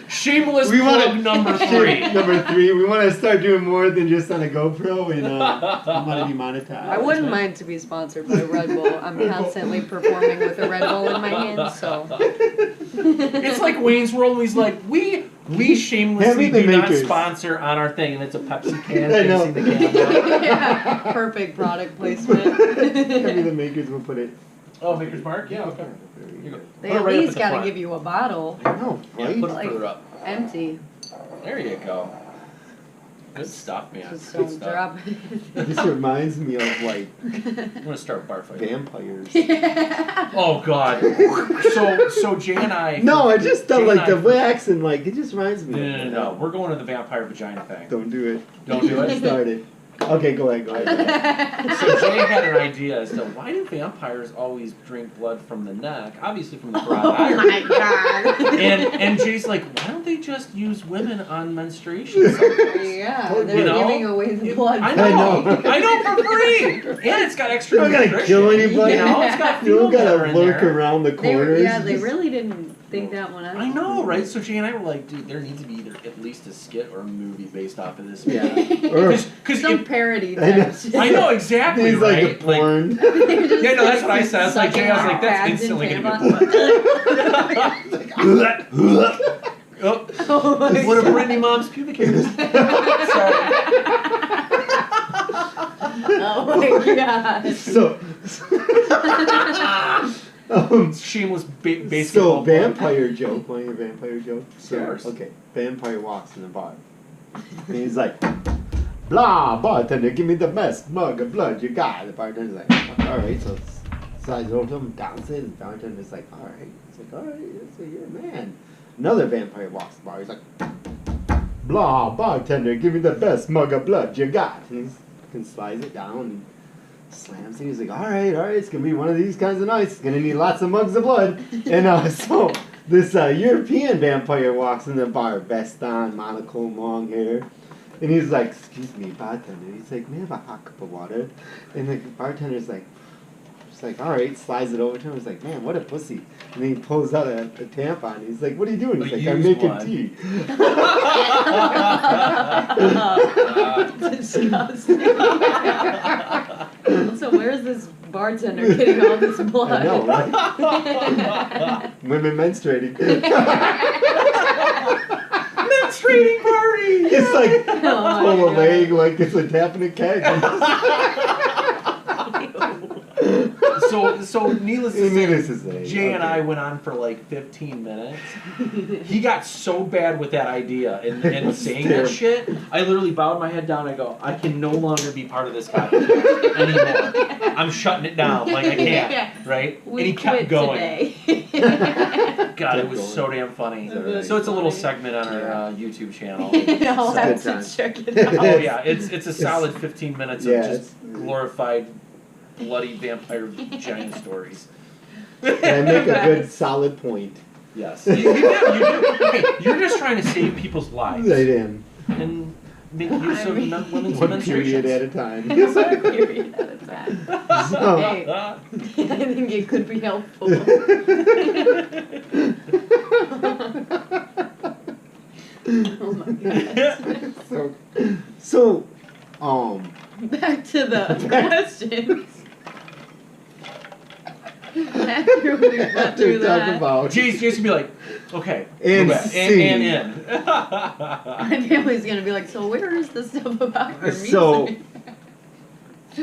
Shameless plug number 3. Number 3. We want to start doing more than just on a GoPro, and we want to be monetized. I wouldn't mind to be sponsored by Red Bull. I'm constantly performing with a Red Bull in my hand, so. It's like Wayne's World, and he's like, we shamelessly do not sponsor on our thing, and it's a Pepsi can facing the camera. Yeah, perfect product placement. Maybe the makers will put it. Oh, Maker's Mark? Yeah, okay. They at least got to give you a bottle. I know, right? Put it Like, further up. empty. There you go. Good stuff, man. Just Good don't stuff. drop it. This reminds me of like I'm gonna start a bar fight. vampires. Oh God. So Jay and I. No, I just thought Jay like and the I- wax and like it just reminds me. No. We're going to the vampire vagina thing. Don't do it. Don't do it. Start it. Okay, go ahead. So Jay had an idea as to why do vampires always drink blood from the neck? Obviously from the carotid Oh artery. my god. And Jay's like, why don't they just use women on menstruation cycles? Yeah, You they're know? giving away the blood. I know for free, and it's got extra You don't gotta nutrition. kill anybody. You know, it's got You don't fetal matter gotta in lurk there. around the corners. They really didn't think that one out. I know, right? So Jay and I were like, dude, there needs to be either at least a skit or a movie based off of this. Yeah. Or Because Some parody I know. type shit. I know exactly, he's like right? a porn. Yeah, no, that's what I said. I was like, Jay, I was like, that's instantly gonna be. Oh, Oh my one of God. Brittany Mom's pubic hairs. Sorry. Oh my god. Shameless basic. So vampire joke. Want your vampire joke? Sure. Okay. Vampire walks in the bar. And he's like, blah, bartender, give me the best mug of blood you got. The bartender's like, all right. So slides over to him, downs it. And the bartender's like, all right. He's like, all right. So you're a man. Another vampire walks the bar. He's like, blah, bartender, give me the best mug of blood you got. And he slides it down and slams it. He's like, all right, it's going to be one of these kinds of nights. It's going to need lots of mugs of blood. And so this European vampire walks in the bar, vest on, monochrome, long hair. And he's like, excuse me, bartender. He's like, may I have a hot cup of water? And the bartender's like, all right, slides it over to him. He's like, man, what a pussy. And then he pulls out a tampon. He's like, what are you doing? He's like, I'm making tea. Disgusting. So where's this bartender getting all this blood? I know, right? Women menstruating. Menstruating party! It's like, pull a God. leg like it's a tapping a keg. So needless to say, Jay and I went on for like 15 minutes. He got so bad with that idea and saying that shit, I literally bowed my head down. I go, I can no longer be part of this podcast anymore. I'm shutting it down. Like, I can't. Right? We and he kept going. Today. God, it was so damn funny. So it's a little segment on our YouTube channel. I'll have to check it out. Oh yeah, it's a solid 15 minutes of just glorified bloody vampire vagina stories. And I make a good solid point. Yes. You do. Okay, you're just trying to save people's lives. I am. And make use of women's One menstruations. period at a time. One period at a time. So, Hey, I think it could be helpful. Oh my god. so, Back to the questions. After we got through talk that, about Jay's gonna be like, okay, And go back. scene. And in. my family's gonna be like, so where is the stuff about your music? So- So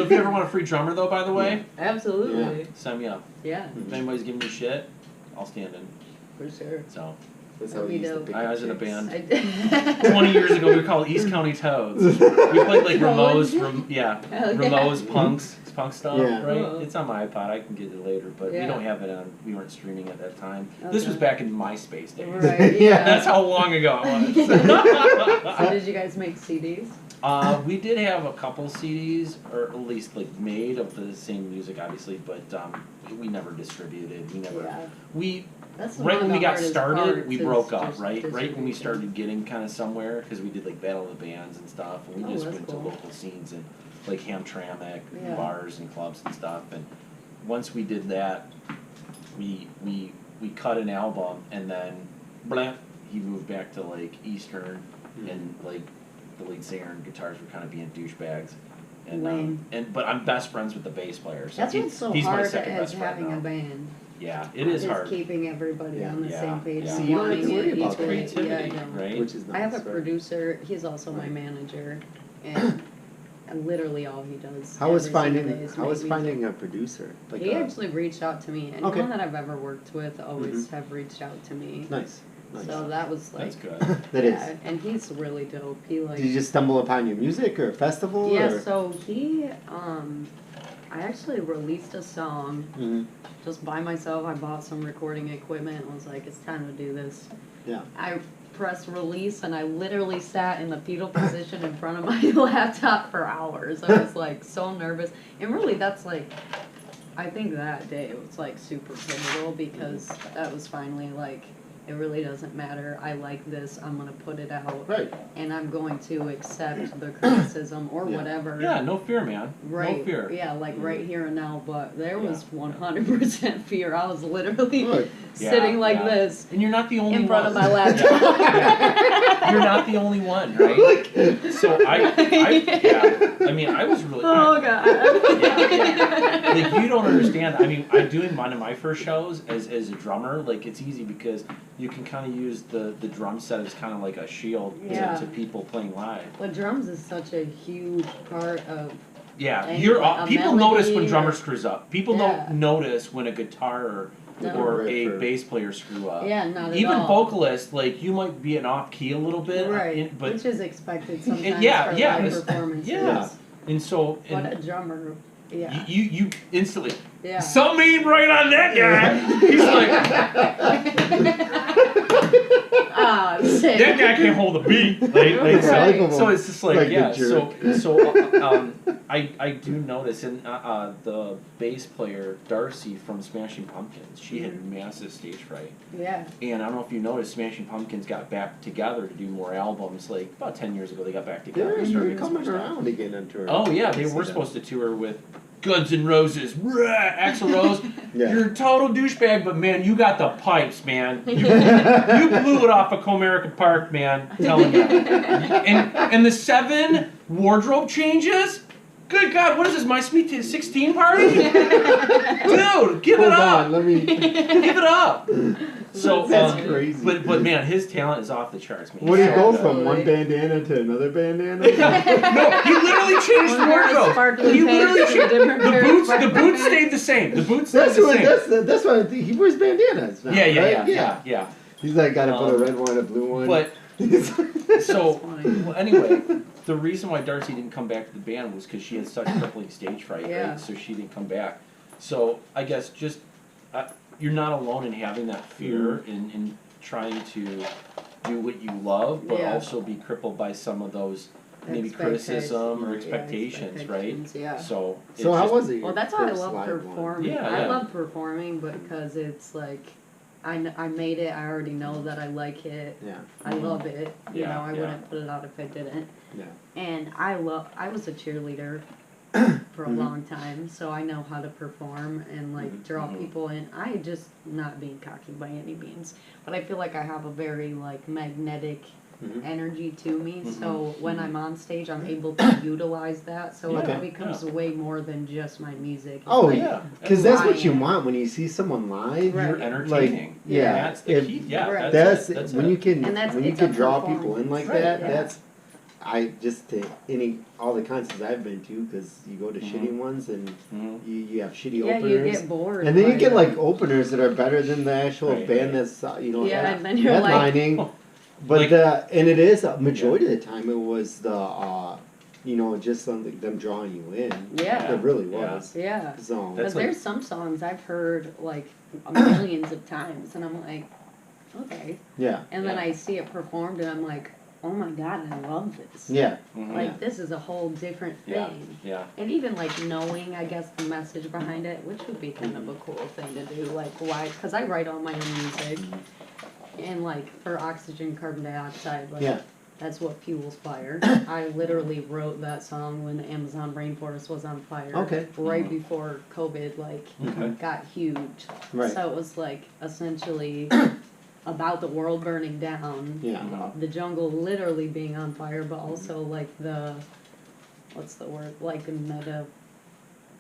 if you ever want a free drummer though, by the way, Absolutely. sign me up. Yeah, If anybody's giving me shit, I'll stand in. for sure. So that's how we used to pick I up was in a chicks. band. I did. 20 years ago, we were called East County Toads. We played like Ramones, Hell yeah. Ramones, punks, punk stuff, Yeah. right? Oh. It's on my iPod. I can get it later, but we Yeah. don't have it on. We weren't streaming at that time. This Okay. was back in MySpace days. Right, Yeah. yeah. That's how long ago it was. So did you guys make CDs? We did have a couple CDs, or at least like made of the same music, obviously, but we never distributed. We never. Yeah. We That's right one when of we the got hardest started, parts we is broke up. just Right when we distribution. started getting kind of somewhere, because we did like Battle of the Bands and stuff, and we Oh, just that's went cool. to local scenes and like Hamtramck, Yeah. bars and clubs and stuff. And once we did that, we cut an album, and then blah, he moved back to like Eastern, and like the lead singer and guitars were kind of being douchebags. Lame. But I'm best friends with the bass player, so That's what's so he's my hard second as best friend having now. a band. Yeah, it is hard. Keeping everybody Yeah. on the Yeah, same page. yeah. and See, you don't have to wanting worry it about equally. creativity, Yeah, I don't. right? Which is nice. I have a right? producer. He's also my Right. manager, and literally all he does. How was every single day finding is How make was music. finding a producer? Like He a, actually reached out to me. Anyone Okay. that I've ever worked with always have reached out to me. nice. Nice. So that was like, That's good. That is. yeah, and he's really dope. He like, Did you just stumble upon your music or a festival? yeah. Or? So he, I actually released a song Mhm. just by myself. I bought some recording equipment and was like, it's time to do this. Yeah. I pressed release and I literally sat in the fetal position in front of my laptop for hours. I was like so nervous. And really that's like, I think that day it was like super pivotal because that was finally like, it really doesn't matter. I like this. I'm going to put it out. Right. And I'm going to accept the criticism or Yeah. whatever. Yeah, no fear, man. Right. No fear. Yeah, like right here and now. But there Yeah. was 100% fear. I was literally Right. sitting Yeah, like yeah. this And you're not the only in front one. of my laptop. You're not the only one, right? So I mean, I was really. Oh god. Yeah. Like you don't understand. I mean, I'm doing one of my first shows as a drummer. Like it's easy because you can kind of use the drum set as kind of like a shield Yeah. to people playing live. But drums is such a huge part of. Yeah, And you're like a people notice when melody drummer or- screws up. People Yeah. don't notice when a guitar No. or Right, a for- bass player screw up. Yeah, not at Even all. vocalists, like you might be an off key a little bit, Right. but Which is expected sometimes yeah, for yeah, live it's- performances. yeah. and so But a and drummer, yeah. you instantly Yeah. some mean right on that guy. He's like, that guy can't hold a beat. So it's just like yeah. I do notice, and the bass player Darcy from Smashing Pumpkins, she had massive stage fright. Yeah. And I don't know if you noticed, Smashing Pumpkins got back together to do more albums. Like about 10 years ago, they got back together. Yeah, you're coming around again on tour. Oh yeah, they were supposed to tour with Guns N' Roses. Axl Rose, you're a total douchebag, but man, you got the pipes, man. You blew it off of Comerica Park, man. I'm telling you. And the 7 wardrobe changes. Good God, what is this, My Sweet 16 party? Dude, give it up. Hold on, give it up. So that's crazy. But man, his talent is off the charts, man. What do you go from one bandana to another bandana? No, he literally changed the wardrobe. He literally changed the boots stayed the same. The boots stayed the same. That's why he wears bandanas now. Yeah. He's like got to put a red one, a blue one. But so well, anyway, the reason why Darcy didn't come back to the band was because she had such crippling stage fright, right? So she didn't come back. So I guess just you're not alone in having that fear in trying to do what you love, but also be crippled by some of those maybe criticism or expectations, right? Yeah. So how was it? Well, that's why I love performing. Yeah, I love performing because it's like I made it. I already know that I like it. Yeah. I love it. You know, I wouldn't put it out if I didn't. Yeah. And I was a cheerleader for a long time, so I know how to perform and like draw people in. I just not being cocky by any means, but I feel like I have a very like magnetic energy to me. So when I'm on stage, I'm able to utilize that. So it becomes way more than just my music. It's because that's what you want when you see someone live. You're entertaining. Like, that's the key. Yeah, that's when you can draw performance. people in like that. That's I just all the concerts I've been to, because you go to shitty ones and you have shitty openers. Yeah, you get bored. And then you get like openers that are better than the actual band that's and then you're headlining. like, but and it is majority of the time it was the just them drawing you in. Yeah. It really was. Yeah. So because there's some songs I've heard like millions of times, and I'm like, okay. Yeah. And then I see it performed, and I'm like, oh my God, I love this. Yeah. Like, this is a whole different thing. Yeah. And even, like, knowing, I guess, the message behind it, which would be kind of a cool thing to do. Like, why? Because I write all my own music. And, like, for oxygen, carbon dioxide, like, that's what fuels fire. I literally wrote that song when the Amazon rainforest was on fire. Okay. Right before COVID, like, got huge. Right. So it was, like, essentially about the world burning down, the jungle literally being on fire, but also like what's the word? Like a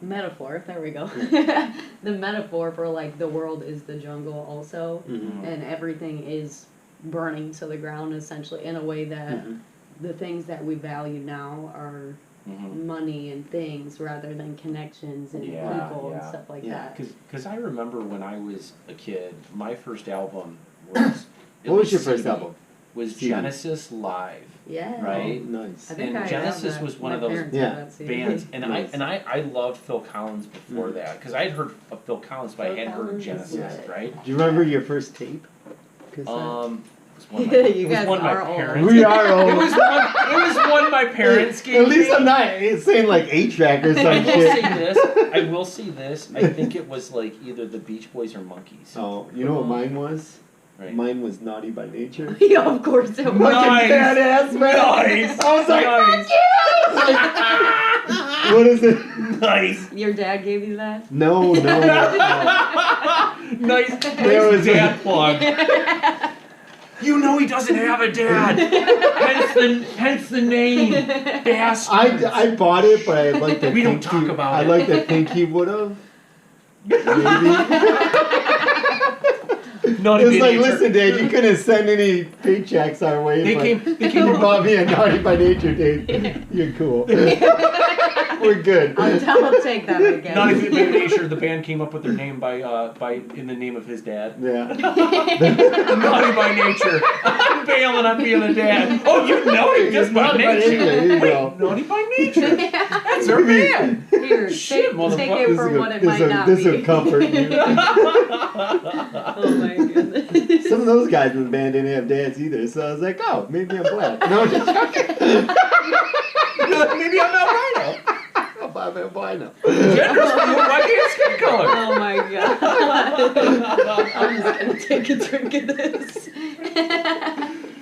metaphor. There we go. The metaphor for like the world is the jungle also, and everything is burning to the ground essentially in a way that the things that we value now are money and things rather than connections and people and stuff like that. Because I remember when I was a kid, my first album was... What was your first album? Was Genesis Live. Yeah. Right? Oh, nice. And Genesis was one of those bands. And I loved Phil Collins before that. Because I had heard of Phil Collins, but I hadn't heard of Genesis, right? Do you remember your first tape? It was one of my parents. We are old. It was one my parents gave me. At least I'm not saying like 8-track or some shit. I will see this. I think it was like either the Beach Boys or Monkees. Oh, you know what mine was? Right. Mine was Naughty by Nature. Yeah, of course it was. Fucking badass, man. Nice. I was like, fuck you! What is it? Nice. Your dad gave you that? No. Nice dad plug. You know he doesn't have a dad. Hence the name. Bastard. I bought it, but I like to We don't talk about it. I like to think he would have. Maybe. It's like, listen, Dad, you couldn't send any paychecks our way. They came You bought me a Naughty by Nature, Dave. You're cool. We're good. I'll take that again. Naughty by Nature, the band came up with their name by in the name of his dad. Yeah. Naughty by Nature. I'm bailing on being a dad. Oh, you know it just by nature. There you go. Naughty by Nature. That's our band. Here, Shit, take motherfucker. it for what it might not be. This will comfort you. Oh my goodness. Some of those guys in the band didn't have dads either, so I was like, oh, maybe I'm black. No, I'm just joking. Maybe I'm albino. I'm albino. Gender's why can't skin color? Oh my god. I'm just gonna take a drink of this.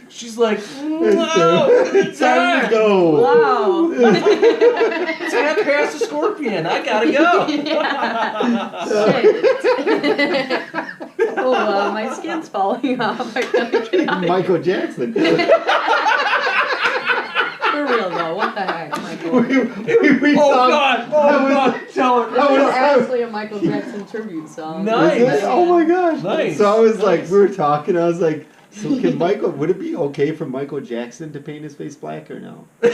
She's like, No, it's time to go. Wow. It's half past the scorpion. I gotta go. Shit. Oh, my skin's falling off. I gotta get out. Michael Jackson. For real though, what the heck, Michael? we God. Tell her. This is actually a Michael Jackson tribute song. Nice. Oh my gosh. Nice. So I was like, we were talking, I was like, so would it be okay for Michael Jackson to paint his face black or no? I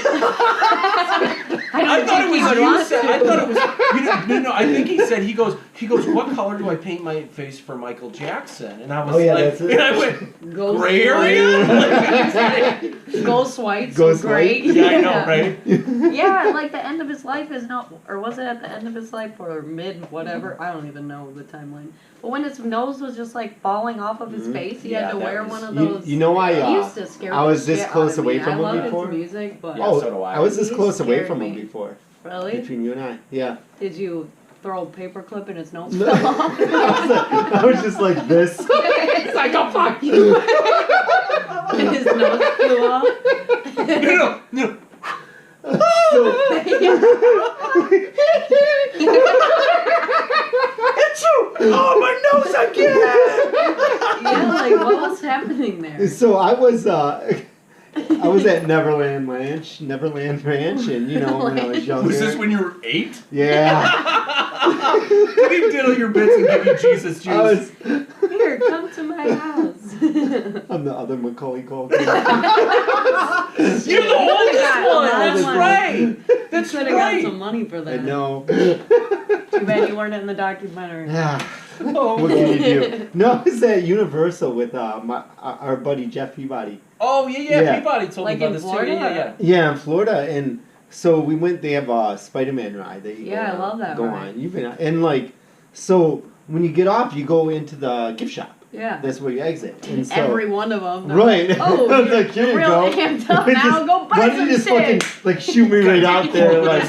thought it was you said. I thought it was no. I think he said he goes. What color do I paint my face for Michael Jackson? And I was that's it. and I went Ghost gray area. Ghost white, Ghost great. white. Yeah, I know, right? Yeah, like the end of his life is not, or was it at the end of his life or mid whatever? I don't even know the timeline. But when his nose was just like falling off of his face, he had to wear one of those. You know why? He used to scare I was the this shit close out of away me. from I him love before. his music, but Yeah, Oh, so do I. I was this He close away scared from him me. before. really? Between you and I, yeah. Did you throw a paperclip in his nose? No. Fell off? I was just like this. It's like, oh fuck you. And his nose flew off. No. Oh, my nose again! Yeah, like what was happening there? So I was at Neverland Ranch, and you know when I was younger. Was this when you were 8? Yeah. Did he diddle your bits and give you Jesus juice? I was. Here, come to my house. I'm the other Macaulay Culkin. You're the oldest one. That's one. right. That's Should have right. got some money for I that. know. Too bad you weren't in the documentary. Yeah. Oh, What can you do? No, I was at Universal with our buddy Jeff Peabody. Oh yeah. Yeah. Peabody told Like me about in this Florida? too. Yeah. Yeah, in Florida, and so we went. They have a Spider-Man ride that you Yeah, I love that go ride. on. You've been and like so when you get off, you go into the gift shop. Yeah. That's where you exit. And so, Every one of them. right. Oh, I was you're like, here you real go. amped up now. Go buy Why don't some you just shit. fucking like shoot me right out there? Like,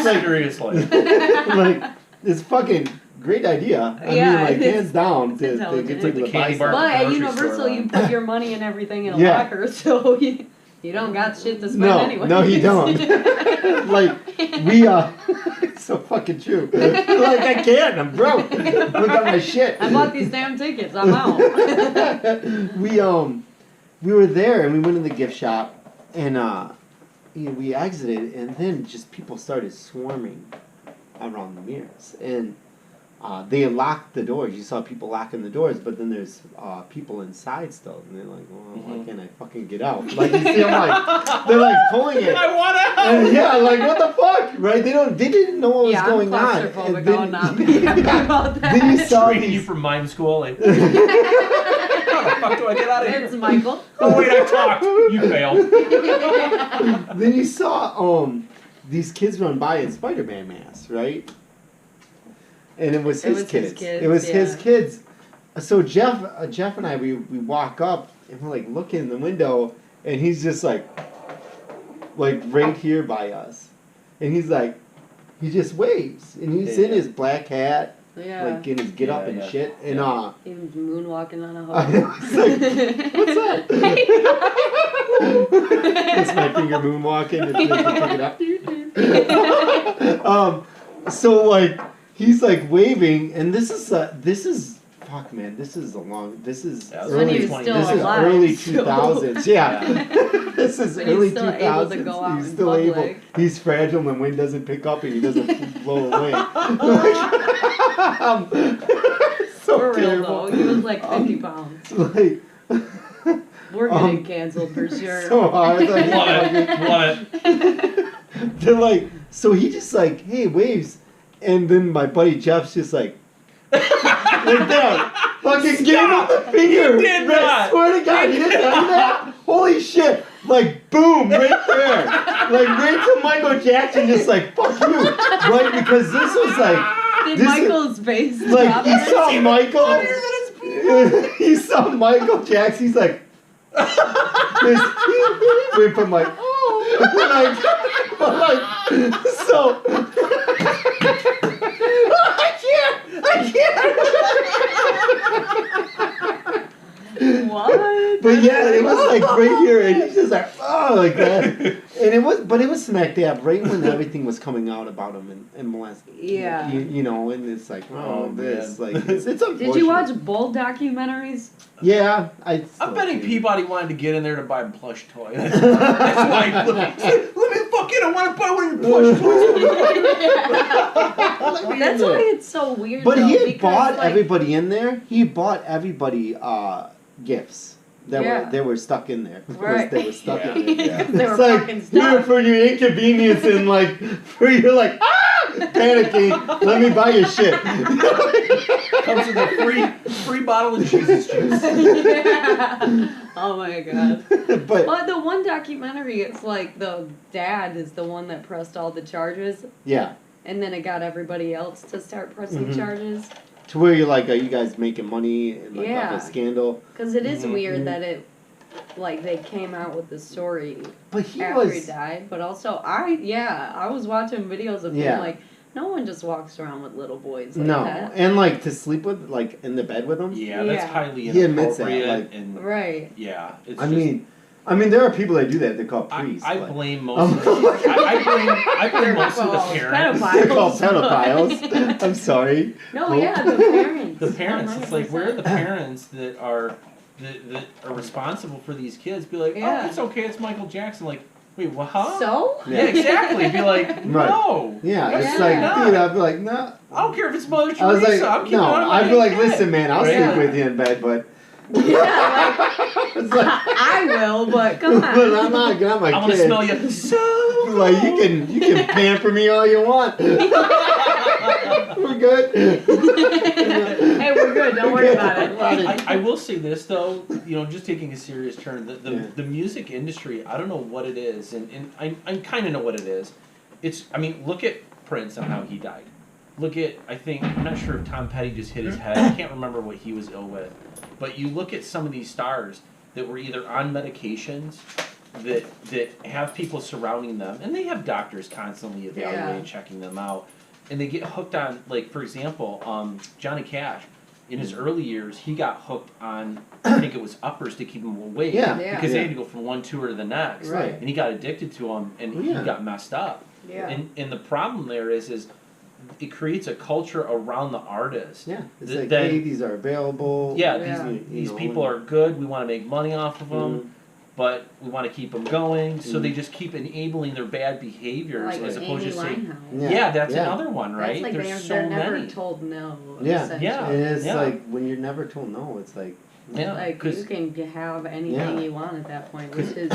Seriously. like it's fucking great idea. I Yeah, mean, like it's hands down to intelligent. get It's like people the to buy candy bar. stuff. But at Grocery Universal, store, you put your money and everything in a Yeah. locker, so you don't got shit to spend anyway. No, you don't. Like we it's so fucking true. Like I can't. I'm broke. Look at my shit. I bought these damn tickets. I'm out. we were there and we went in the gift shop and we exited and then just people started swarming around the mirrors and they locked the doors. You saw people locking the doors, but then there's people inside still, and they're like, "Well, why can't I fucking get out?" Like you see them like they're like pulling it. I want out. And yeah, like what the fuck, right? They didn't know what was going on. I'm claustrophobic. I'll not be happy about that. Then you saw Training you these. from mime school. Like, how the fuck do I get out of It's here? Michael. Oh wait, I talked. You failed. Then you saw these kids run by in Spider-Man masks, right? And it was his kids. It was his kids. So Jeff and I we walk up and we're like looking in the window and he's just like right here by us. And he's like he just waves and he's in his black hat, Yeah. like in his get up and shit. And He was moonwalking on a I hoe. was like, what's that? It's my finger moonwalking and pick it up. So like he's like waving, and this is fuck man, this is When early he was still alive, early so- 2000s. Yeah, this is But he's early still 2000s. able to go out He's in still able. public. He's fragile, and the wind doesn't pick up, and he doesn't blow away. So For real terrible. though, he was like 50 pounds. Like. We're getting canceled for sure. So hard. Like, Love it. they're like, so he just like, hey, waves. And then my buddy Jeff's just like that. Fucking gave him the finger. He did I not. swear to God, he didn't do that. Holy shit. like boom, right there. Like right to Michael Jackson, just like, fuck you. Right? Because this was like... Did Michael's face like, drop? he saw Michael... he saw Michael Jackson, he's like... went from like, like, so... I can't. What? But yeah, it was like right here, and he's just like, oh, like that. And it was smack dab right when everything was coming out about him and molesting. Yeah. You know, and it's like, this, man. like, it's unfortunate. Did you watch bull documentaries? Yeah, I'm betting Peabody wanted to get in there to buy a plush toy. That's why. Let me fuck in. I want to buy one of your plush toys. That's why it's so weird. But though, he because, bought like, everybody in there. He bought everybody gifts that were stuck in there. Right. They were stuck in there. Because they were It's like, fucking stuck. for your inconvenience and like for your like panicking. Let me buy your shit. Comes with a free bottle of Jesus juice. Yeah. Oh my god. But the one documentary, it's like the dad is the one that pressed all the charges, yeah, and then it got everybody else to start pressing charges. to where you're like, are you guys making money and like Yeah. a scandal? Because it is weird that it, like, they came out with the story But he after was he died. But also, I was watching videos of him, like, no one just walks around with little boys like that. and like to sleep with, like in the bed with him. Yeah, that's Yeah. highly He admits inappropriate. that, like- and Right. yeah, it's I just, mean, there are people that do that. They're called priests. I but- blame most. Of the, I blame most of the parents. They're called pedophiles. I'm sorry. No, yeah, the parents. The parents. It's like, where are the 100%. parents that are responsible for these kids? Be like, Yeah. oh, it's okay. It's Michael Jackson. Like, wait, what? Huh? So? Yeah, exactly. Be like, no. Yeah, it's Yeah. like, dude, I'd be like, no. I don't care if it's Mother I was Teresa. like, I'm keeping no, it on my I'd be like, kid. listen, man, I'll Right? sleep with you in bed, but Yeah, it's like, I will, but come on. but I'm not gonna have my I want to kid. smell you. So. Like you can pamper me all you want. We're good. Hey, we're good. Don't worry about it. I will say this though, just taking a serious turn, the music industry, I don't know what it is, and I kind of know what it is. Look at Prince and how he died. Look at, I'm not sure if Tom Petty just hit his head. I can't remember what he was ill with. But you look at some of these stars that were either on medications that have people surrounding them, and they have doctors constantly evaluating, checking them out, and they get hooked on, like, for example, Johnny Cash, in his early years, he got hooked on, I think it was uppers to keep him awake, because they had to go from one tour to the next, Right. and he got addicted to them, and he got messed up. Yeah. And the problem there is it creates a culture around the artist. Yeah, it's like, hey, these are available. Yeah, these people are good. We want to make money off of them, but we want to keep them going. So they just keep enabling their bad behaviors Like as opposed to saying, Winehouse. that's another one, right? That's like There's they're never many. told no. Yeah, essentially. and it's like when you're never told no, it's like Like you can have anything you want at that point, which is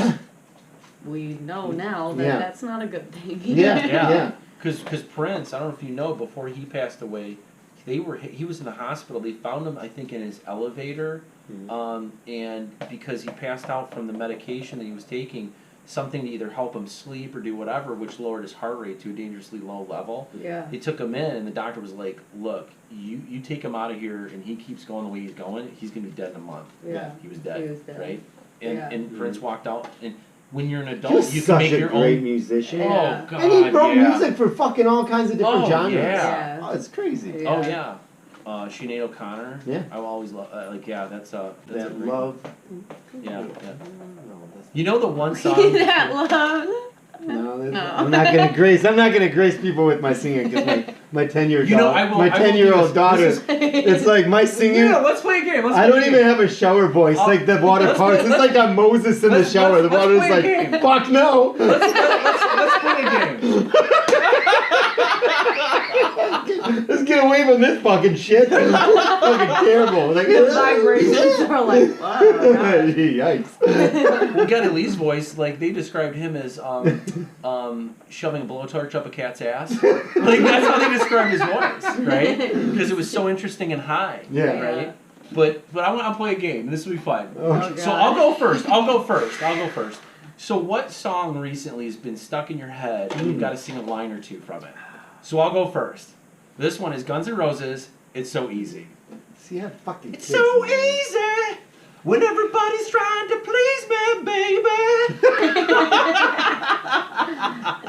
we know now that that's not a good thing. Yeah. Because Prince, I don't know if you know, before he passed away, he was in the hospital. They found him, I think, in his elevator, and because he passed out from the medication that he was taking, something to either help him sleep or do whatever, which lowered his heart rate to a dangerously low level. Yeah. They took him in, and the doctor was like, "Look, you take him out of here, and he keeps going the way he's going, he's gonna be dead in a month." Yeah. He was dead. He was dead. Right? And Prince walked out, and when you're an he adult, was you can such make a your great own. musician. Yeah. Oh God! And he wrote music for fucking all kinds of different genres. Yeah. Oh, it's crazy. Yeah. Oh yeah, Sinead O'Connor. Yeah. I always love. That's a That great- love. Yeah. No, that's- You know the one song. That love. No, No. I'm not gonna grace people with my singing because my 10-year-old my 10-year-old daughter. It's like my singing. Yeah, let's play a game. I don't even have a shower voice like the water parts. It's like I'm Moses in the shower. The water's play a like, game. fuck no. Let's play a game. Let's get away from this fucking shit. It's fucking terrible. Like, The vibrations are like, whoa. God. Yikes. We got Elise voice. Like they described him as shoving a blowtorch up a cat's ass. Like that's how they described his voice, right? Because it was so interesting and high. Yeah. Right. But I want to play a game. This will be fun. Oh, So I'll go first. So what song recently has been stuck in your head and you've got to sing a line or two from it? So I'll go first. This one is Guns N' Roses, It's So Easy. See, I fucking It's so easy when everybody's trying to please me, baby.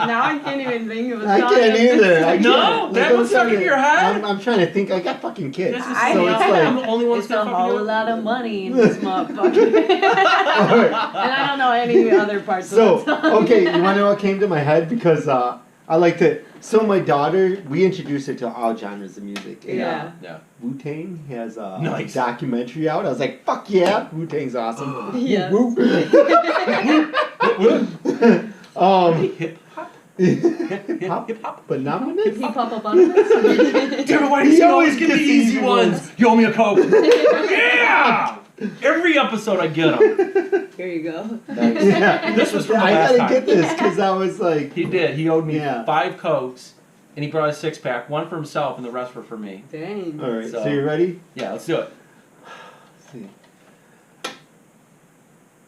Now I can't even think of a song. I can't either. I No, can't. that was stuck in your head? I'm trying to think. I got fucking kids. I so know. it's like, I'm the only one It's a whole lot of money in this motherfucker. Alright. And I don't know any other parts So, of the song. okay, you want to know what came to my head? Because I like to. So my daughter, we introduced her to all genres of music. And, Yeah. Wu-Tang has a Nice. documentary out. I was like, fuck yeah, Wu-Tang's awesome. Yes. Woo. Hip hop. Hip hop, but not when He pop up on this. Damn it, why does he always get the easy ones? You owe me a Coke. Yeah! Every episode I get them. Here you go. Yeah. This was from the I last gotta time. get this because I was like, He did. He owed me Yeah. 5 Cokes, and he brought a 6-pack, one for himself, and the rest were for me. Dang. all right, So- so you ready? Yeah, let's do it. Let's see.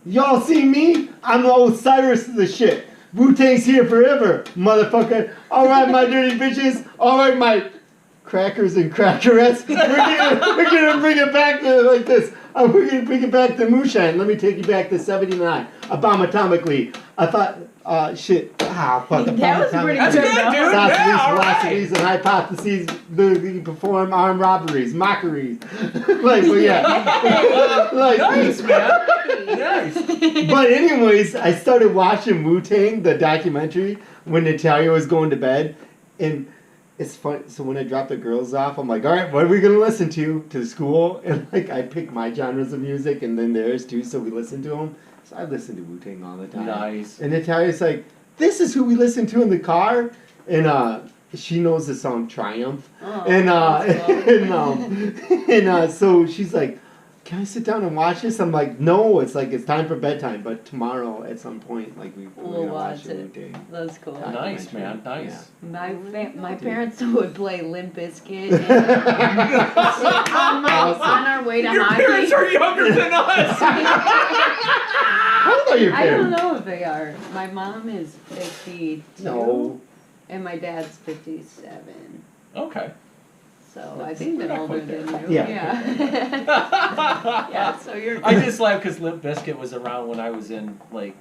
Y'all see me? I'm the Osiris of the shit. Wu-Tang's here forever, motherfucker. All right, my dirty bitches. All right, my crackers and crackerettes. We're gonna bring it back to like this. We're gonna bring it back to moonshine. Let me take you back to '79. A bomb atomically. I thought, shit. Ah, fuck. A That bomb was pretty That's good, good, though. dude. Sausages, Yeah, all right. philosophies, and hypotheses. They perform armed robberies, mockeries. Like, well, yeah. Like, Nice, man. Nice. But anyways, I started watching Wu-Tang, the documentary, when Natalia was going to bed, and it's fun. So when I drop the girls off, I'm like, all right, what are we gonna listen to school? And like I pick my genres of music and then theirs too, so we listen to them. So I listen to Wu-Tang all the time. Nice. And Natalia's like, this is who we listen to in the car, and she knows the song Triumph, Oh, and that's awesome. and so she's like, can I sit down and watch this? I'm like, no, it's time for bedtime, but tomorrow at some point, like we're We'll gonna watch watch it. Wu-Tang. That's cool. Nice, man. Nice. My parents would play Limp Bizkit Awesome. on our way to Your hockey. parents are younger than us. How old are your I don't parents? know if they are. My mom is 52. No. And my dad's 57. Okay. So I think they're Not older quite than there. you. Yeah. Yeah, so you're I just laugh because Limp Bizkit was around when I was in like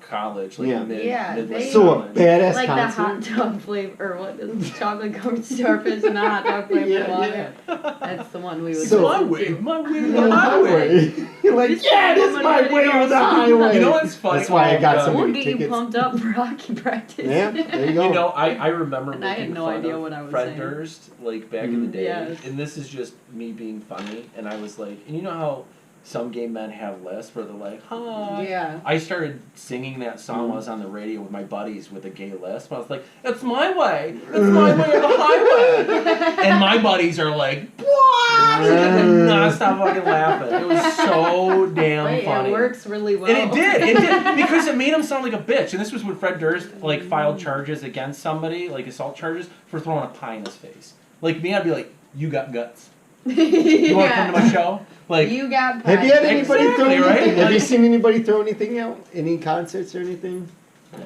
college, like Yeah. Yeah, mid they- So a college. badass like the hot concert. dog flavor, or what is chocolate covered starfish and the hot dog flavor Yeah, water. That's the one we would So- my listen way, to. my way, The my highway. highway. You're like, This yeah, is this is what my I'm way gonna on the go. highway. You know what's funny? That's why I got so We'll many get you tickets. pumped up for hockey practice. Yeah, there you go. You know, I remember And I had making no fun idea of what I was Fred saying. Durst, like back in the day. Yes. And this is just me being funny. And I was like, and you know how some gay men have lists where they're like, hi. Yeah. I started singing that song when I was on the radio with my buddies with a gay list. And I was like, it's my way. It's my way or the highway. And my buddies are like, what? I could not stop fucking laughing. It was so damn Wait, funny. it works really well. And it did, because it made him sound like a bitch. And this was when Fred Durst like filed charges against somebody, like assault charges, for throwing a pie in his face. Like me, I'd be like, you got guts. You want to come to my show? Like, You got Have you had anybody Exactly, throw anything? right? Have you Like- seen anybody throw anything out? Any concerts or anything?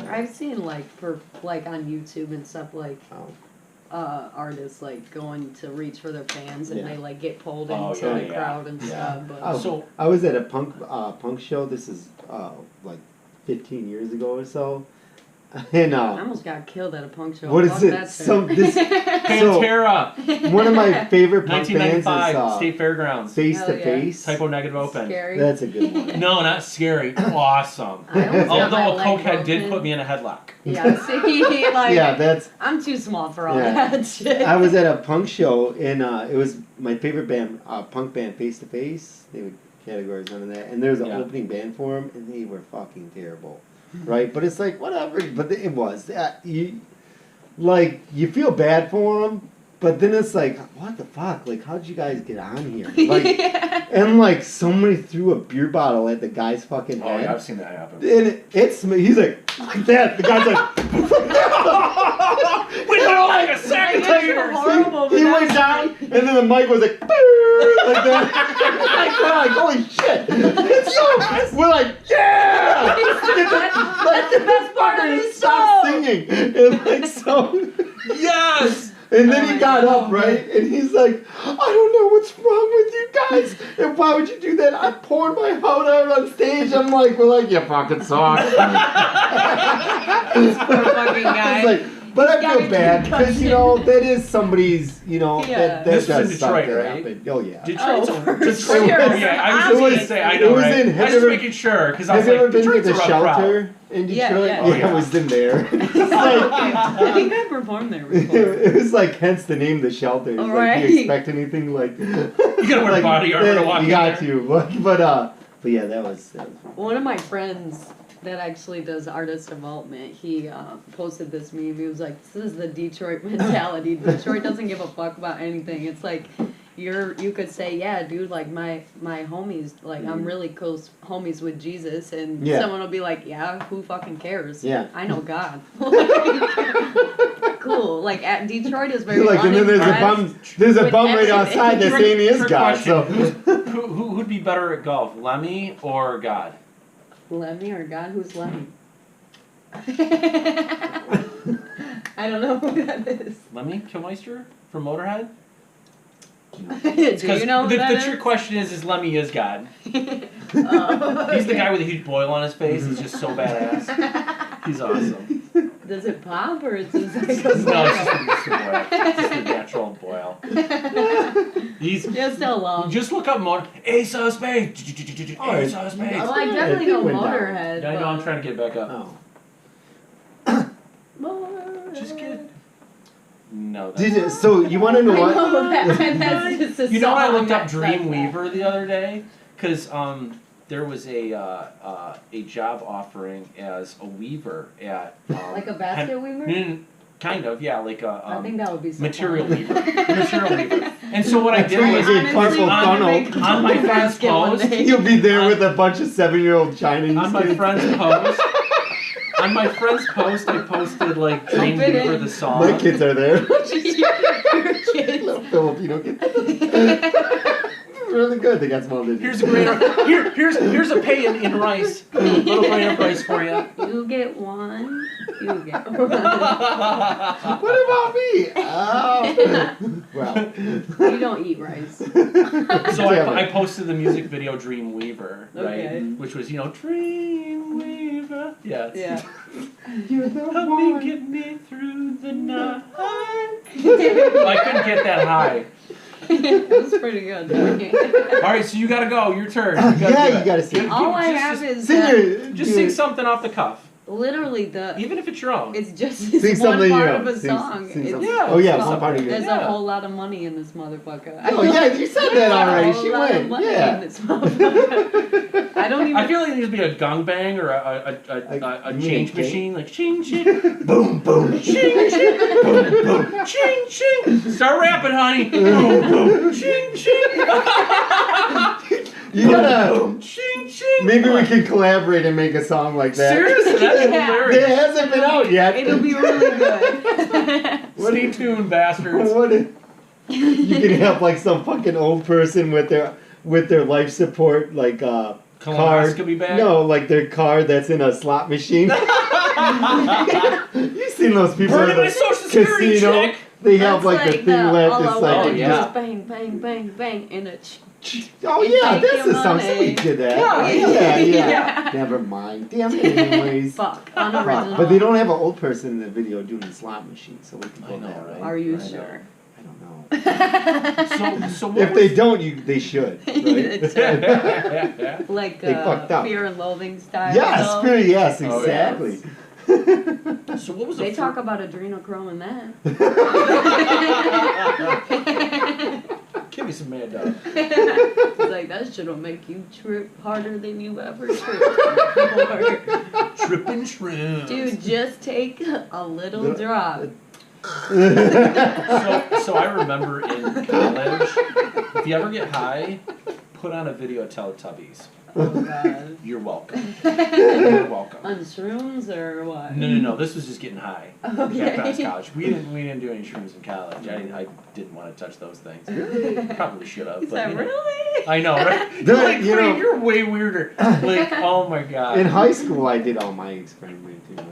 I've seen like on YouTube and stuff like Oh. artists like going to reach for their fans and Yeah. they like get pulled Oh, into yeah, the yeah. crowd and Yeah. stuff. But Oh, So- I was at a punk show. This is like 15 years ago or so, and I almost got killed at a punk show. what is Fuck it? that Some shit. this Pantera, one of my favorite punk bands 1995, is State Fairgrounds. Face Hell to yeah. Face. Typo Negative Open. Scary. That's a good one. No, not scary. Awesome. I almost got my Although a leg cokehead did broken. put me in a headlock. Yeah, see, like Yeah, that's. I'm too small for all Yeah. that shit. I was at a punk show and it was my favorite band, punk band, Face to Face. They would categorize under that, and there was an Yeah. opening band for them, and they were fucking terrible, right? But it's like whatever. But it was you feel bad for them, but then it's like what the fuck? Like how'd you guys get on here? Like and like somebody threw a beer bottle at the guy's fucking Oh, head. yeah, I've seen that happen. And he's like that. The guy's like. We don't like a second Like, later. horrible, but He that went was down, funny. and then the mic was like, "Boo!" like that. We're like, holy shit! It's so, we're like, yeah! That's the best part of his Stop song. singing. And like so. Yes. And then he got up, right? And he's like, I don't know what's wrong with you guys. And why would you do that? I poured my heart out on stage. I'm like, we're like, you fucking suck. This poor fucking guy. It's like, but I feel bad because, you know, that is somebody's, you know, Yeah. that This was does in suck Detroit, that right? happened. Oh, yeah. Detroit's for Detroit. sure. Oh, yeah, I was just gonna say, I know, It was right? in- I was just making sure because I was Have you ever like, been to Detroit's the a rough crowd. shelter in Yeah, Detroit? yeah. Oh, yeah. I was in there. It's like, I think I performed there before. it was like, hence the name, the shelter. It's like, Right. do you expect anything like? You gotta wear body armor to walk You in got there. to, but yeah, that was. One of my friends that actually does artist development, he posted this meme. He was like, "This is the Detroit mentality. Detroit doesn't give a fuck about anything. It's like you could say, yeah, dude, like my homies, like I'm really close homies with Jesus, and Yeah. someone will be like, yeah, who fucking cares? Yeah. I know God. Cool. Like Detroit is very Like, and then there's a bum. There's a with bum right everything. outside that's saying he is Trick God. So. question. Who'd be better at golf, Lemmy or God? Lemmy or God? Who's Lemmy? I don't know who that is. Lemmy Kilmister from Motorhead? Do you know who the that trick question is Lemmy is God. Oh, He's the guy with a huge boil on his face. He's just so badass. He's awesome. Does it pop or is it like No, it's just a boil. It's just a natural boil. He's just so long? just look up Motor Ace of Spades. Ace of Spades. Well, I definitely know It went down. Motorhead. Yeah, I know. I'm trying to get back up. Oh. Motorhead. Just get. No. So you want to know I what? know that's just a You know, I song looked up that says that. Dreamweaver the other day because there was a job offering as a weaver at Like a basket weaver? Kind of, yeah, like a I think that would be so material fun. weaver. Material weaver. And so what I did was Honestly, on my friend's post, You'll be there with a bunch of 7-year-old Chinese on my kids. friend's post. On my friend's post, I posted like Dreamweaver the song. My kids are there. Your kids. Little Filipino kids. Really good. They got small digits. Here's a grain of here's a pay in rice. A little grain of rice for you. You get one. You get one. What about me? Oh. Well. You don't eat rice. So I posted the music video Dreamweaver, right? Okay. Which was, Dreamweaver. Yeah. Yeah. You're the Help one. me get me through the night. I couldn't get that high. It was pretty good. Alright, so you gotta go. Your turn. You gotta Yeah, do it. you gotta sing. All I Just- have is Sing that your, Just sing something off the cuff. literally Even if it's your own. it's just Sing this one something part you of know. a Sing- song. sing It's- something. Yeah. Oh yeah, it's- one part of There's it. Yeah. a whole lot of money in this motherfucker. Oh yeah, you said that already. A She whole lot of went. money in Yeah. this motherfucker. I don't even. I feel like there needs to be a gong bang or a You change mean machine, like ching ching, Boom boom. ching ching, boom boom, ching ching. Start rapping, honey. Boom boom, ching ching. You gotta. Boom, ching ching. Maybe we can collaborate and make a song like that. Seriously, that'd be Yeah. It hilarious. hasn't been out yet. It'll be really good. Stay tuned, bastards. What if you can have like some fucking old person with their life support like card. Colonoscopy bag? No, like their card that's in a slot machine. You've seen those people Burning at my the social security casino. check. They have That's like the thing all left. I It's want like Oh, is yeah. just bang, bang, bang, bang, and a. oh yeah, Take that's your the song. money. Somebody did that. Yeah. Yeah. Never mind. Damn it. Anyways. Fuck, unoriginal. But they don't have an old person in the video doing the slot machine, so we can I go know, that right? way. Are you Right. sure? I don't know. So what If was- they don't, they should. It's, Right? Like They fucked up. Fear and Loathing style. Yes, though. spirit. Yes, Oh, exactly. So what was the They fir- talk about adrenochrome in that. Give me some mad dog. It's like, that shit'll make you trip harder than you ever tripped before. Tripping shrimp. Dude, just take a little drop. So I remember in college, if you ever get high, put on a video of Teletubbies. Oh God. You're welcome. You're welcome. On shrooms or what? No. This was just getting high. Okay. Back in college. We didn't do any shrooms in college. I didn't want to touch those things. Probably should have. Is that really? I know, right? Dude, Like, you know- you're way weirder. Like, oh my God. In high school, I did all my experimenting with it.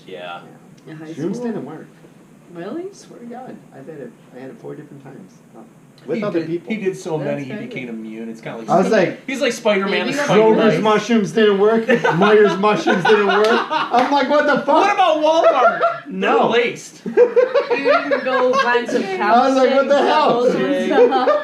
Yeah. In high Shrooms school? didn't work. Really? I swear to God, I had it 4 different times. He With other did, people. He did so That's many, he crazy. became immune. It's kind of I like was like, he's like Spider-Man. Maybe and that's Kroger's Spider-Man. mushrooms didn't work. Myers mushrooms didn't work. I'm like, what the fuck? What about Walmart? No. They're laced. You can go find some couch I was like, what the hell? stuff.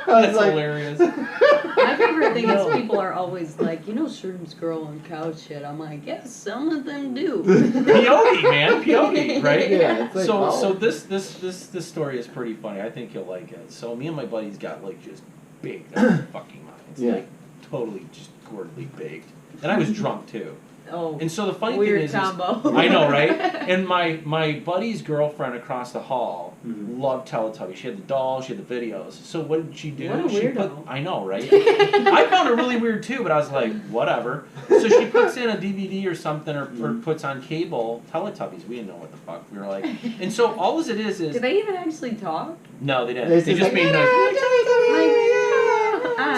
I was That's like, hilarious. My favorite thing No. is people are always like, shrooms grow on couch shit. I'm like, yes, some of them do. Peyote, man, peyote, right? Yeah, it's like, so wow. so this story is pretty funny. I think you'll like it. So me and my buddies got like just baked out of their fucking minds. Yeah. Like totally just gourdly baked. And I was drunk too. Oh, And so the funny weird thing is combo. I know, right? And my buddy's girlfriend across the hall Mhm. loved Teletubbies. She had the dolls, she had the videos. So what did she do? What a She weirdo. I know, right? I found it really weird too, but I was like, whatever. So she puts in a DVD or something, or puts on cable Teletubbies. We didn't know what the fuck. We were like, and so all it is Do they even actually talk? no, they didn't. It's They just just like, made noise.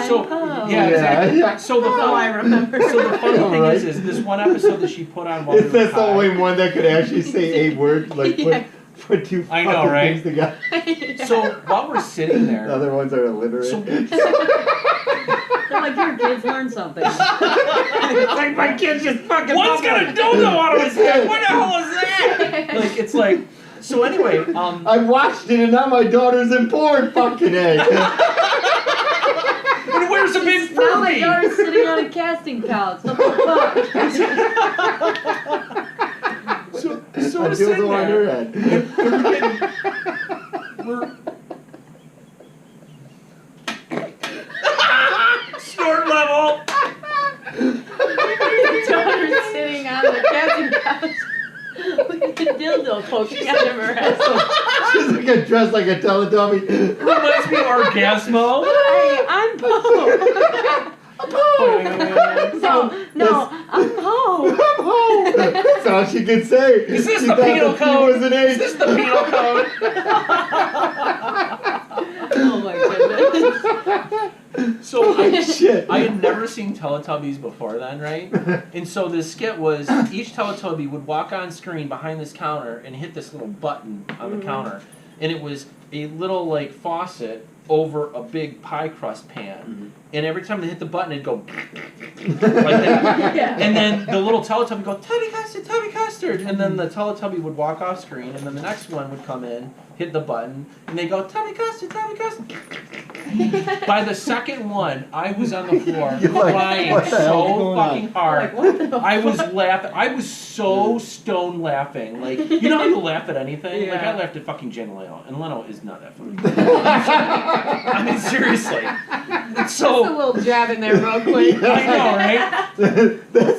So, Oh. yeah, exactly. Yeah. So the Oh, I remember. So the funny thing Right. is this one episode that she put on while we It's were that's the high- only one that could actually say a word, like Yeah. put two I know, fucking right? things together. So while we're sitting The there, other ones are illiterate. So- They're like, your kids learn something. It's like my kid just fucking. one's got a dildo out of his head. What the hell is that? Like it's like. So anyway, I watched it and now my daughter's in porn. Fucking A. and where's a big Now my Furby? daughter's sitting on a casting couch. What the fuck? So A we're sitting dildo on her there. head. We're snort level. Your daughter's sitting on the casting couch with the dildo poking out of her head. She's like dressed like a Teletubby. Reminds me of Orgasmo. Hey, I'm Poe. No, I'm Poe. I'm home. That's all she could say. Is this She the thought penal the P code? was an A. Is this the penal code? Oh my goodness. So Shit. I had never seen Teletubbies before then, right? And so the skit was each Teletubby would walk on screen behind this counter and hit this little button on the counter. And it was a little like faucet over a big pie crust pan. And every time they hit the button it'd go like that. Yeah. And then the little Teletubby would go, Tubby Custard, Tubby Custard! And then the Teletubby would walk off screen and then the next one would come in, hit the button, and they go, Tubby Custard, Tubby Custard! By the second one, I was on the floor You're like, crying what the hell's so going fucking on? hard. Like, what the I was fuck? laughing. I was so stone laughing. Like, you know how you laugh at anything? Like, I Yeah. laughed at fucking Jen Leno, and Leno is not that funny. I mean, seriously. It's Just a so. little jab in there real quick. I know, right?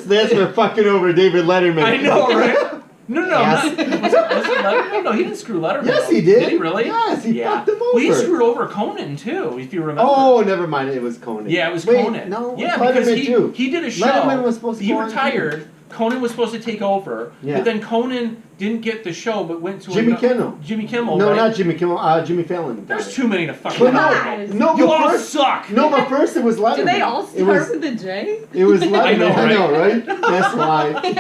that's for fucking over David Letterman. I know, right? No, Yes. was it Letterman? No, he didn't screw Letterman. Yes, over. he did. Did he really? Yes, he fucked him Well, he over. screwed over Conan too, if you remember. Oh, never mind. It was Conan. Yeah, it was Wait, Conan. No, it yeah, was because Letterman too. he did a show. Letterman was supposed to He go on retired. Conan was supposed to take over, Yeah. but then Conan didn't get the show, but went to Jimmy Kimmel. Jimmy Kimmel. No, right? not Jimmy Kimmel. Jimmy Fallon. got There's it. too many to fucking. But Guys. no, You but all first, suck. no, but first it was Letterman. Do they all It start was, with a J? it was Letterman. I know, right? That's why. I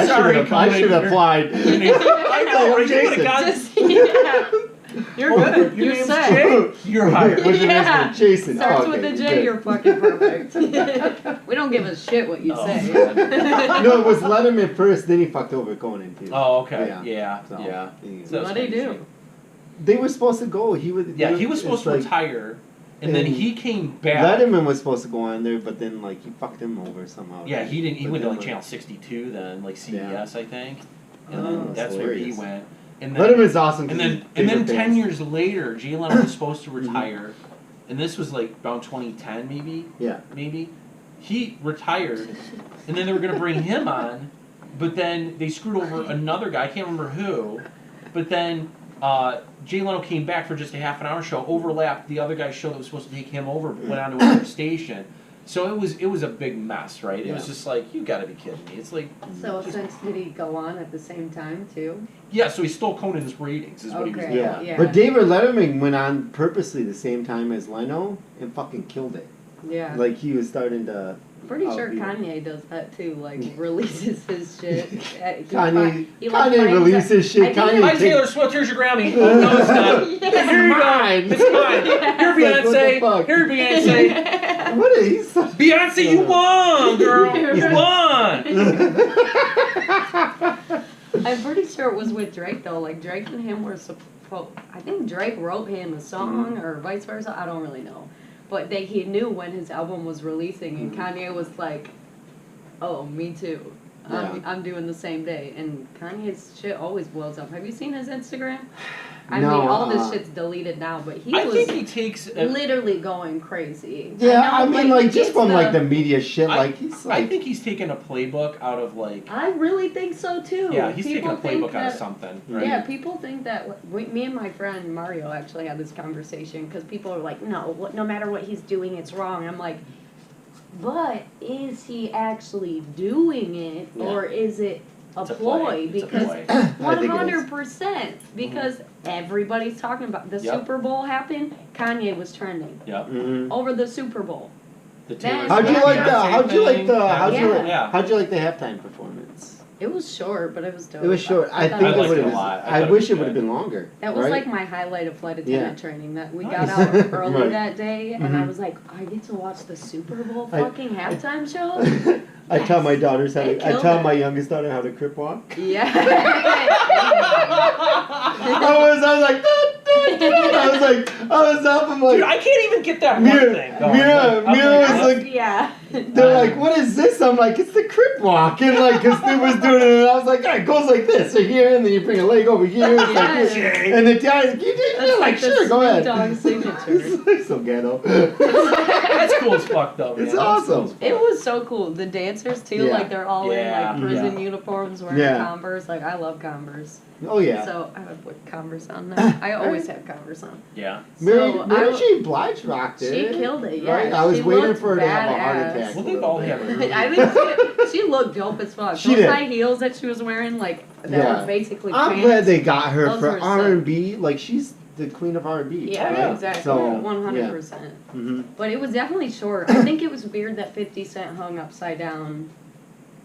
Sorry, should have. I Conan, should have you're- applied. I know, right? You would Jason. have got. Just, yeah. You're good. Your You're name's set. Jay. You're hired. What's your Yeah. name? Jason. Starts Oh, with okay, a J, good. you're fucking perfect. We don't give a shit what you Oh, say. No, it was Letterman first, then he fucked over Conan too. Oh, okay. Yeah. Yeah. So, Yeah. he- So that's What'd he do? crazy. They were supposed to go. He was. Yeah, he was supposed to like, retire, and then and he came back. Letterman was supposed to go on there, but then like he fucked him over somehow. Yeah, he didn't. He But went to then, like Channel 62 then, like CBS, Yeah. I think, and Oh, then that's where he hilarious. went. And then, Letterman's awesome. 'cause and then, he's and then bigger 10 fans. years later, Jay Leno was supposed to Mm-hmm. retire, and this was like around 2010 maybe. Yeah. Maybe, he retired, and then they were gonna bring him on, but then they screwed over another guy. I can't remember who, but then. Jay Leno came back for just a half an hour show, overlapped the other guy's show that was supposed to take him over, but went on to another station. So it was a big mess, right? Yeah. It was just like, you gotta be kidding me. It's like... So since did he go on at the same time too? Yeah, so he stole Conan's ratings is what he was doing. Yeah. But David Letterman went on purposely the same time as Leno and fucking killed it. Yeah. Like he was starting to... Pretty sure Kanye does that too, like releases his shit. Kanye releases shit. Hi Taylor Swift, here's your Grammy. Oh, no, it's not. Yes. Here you go. It's mine. Here Beyonce. Here Beyonce. What is he? Beyonce, you won, girl. You won. I'm pretty sure it was with Drake though. Like Drake and him were supposed. I think Drake wrote him a song or vice versa. I don't really know. But he knew when his album was releasing, and Kanye was like, "Oh, me too. I'm doing the same day." And Kanye's shit always blows up. Have you seen his Instagram? I mean, all this shit's deleted now, but I think he takes literally going crazy. Yeah, I mean, like just from like the media shit, like he's like. I think he's taken a playbook out of like. I really think so too. Yeah, he's taken a playbook out of something. Right? Yeah, people think that. Me and my friend Mario actually had this conversation because people are like, no matter what he's doing, it's wrong. I'm like, but is he actually doing it, or is it a ploy? Because 100%, because everybody's talking about the Super Bowl happened. Kanye was trending over the Super Bowl. How'd you like the halftime performance? It was short, but it was dope. It was short. I think it would have. I wish it would have been longer. That was like my highlight of flight attendant training. That we got out early that day, and I was like, I get to watch the Super Bowl fucking halftime show. I tell my daughters how to. I tell my youngest daughter how to crip walk. Yeah. I was like. I was up. I'm like, dude, I can't even get that one thing going. Mira was like, they're like, what is this? I'm like, it's the crip walk, and like, cause Stu was doing it, and I was like, it goes like this, so here, and then you bring a leg over here, it's like this, and the guy's like, you did, they're like, sure, go ahead. Dog signature. It's like so ghetto. That's cool as fuck though. Man. It's awesome. It was so cool. The dancers too, like they're all in like prison uniforms, wearing Converse. Like I love Converse. Oh yeah. So I would put Converse on there. I always have Converse on. Yeah. Mary J. Blige rocked it. She killed it. Yeah. Right? I was waiting for her to have a heart attack. Well, they've all had it. I think she looked dope as fuck. Those high heels that she was wearing, like that were basically. I'm glad they got her for R&B. Like she's the queen of R&B. Yeah, exactly. So 100%. But it was definitely short. I think it was weird that 50 Cent hung upside down.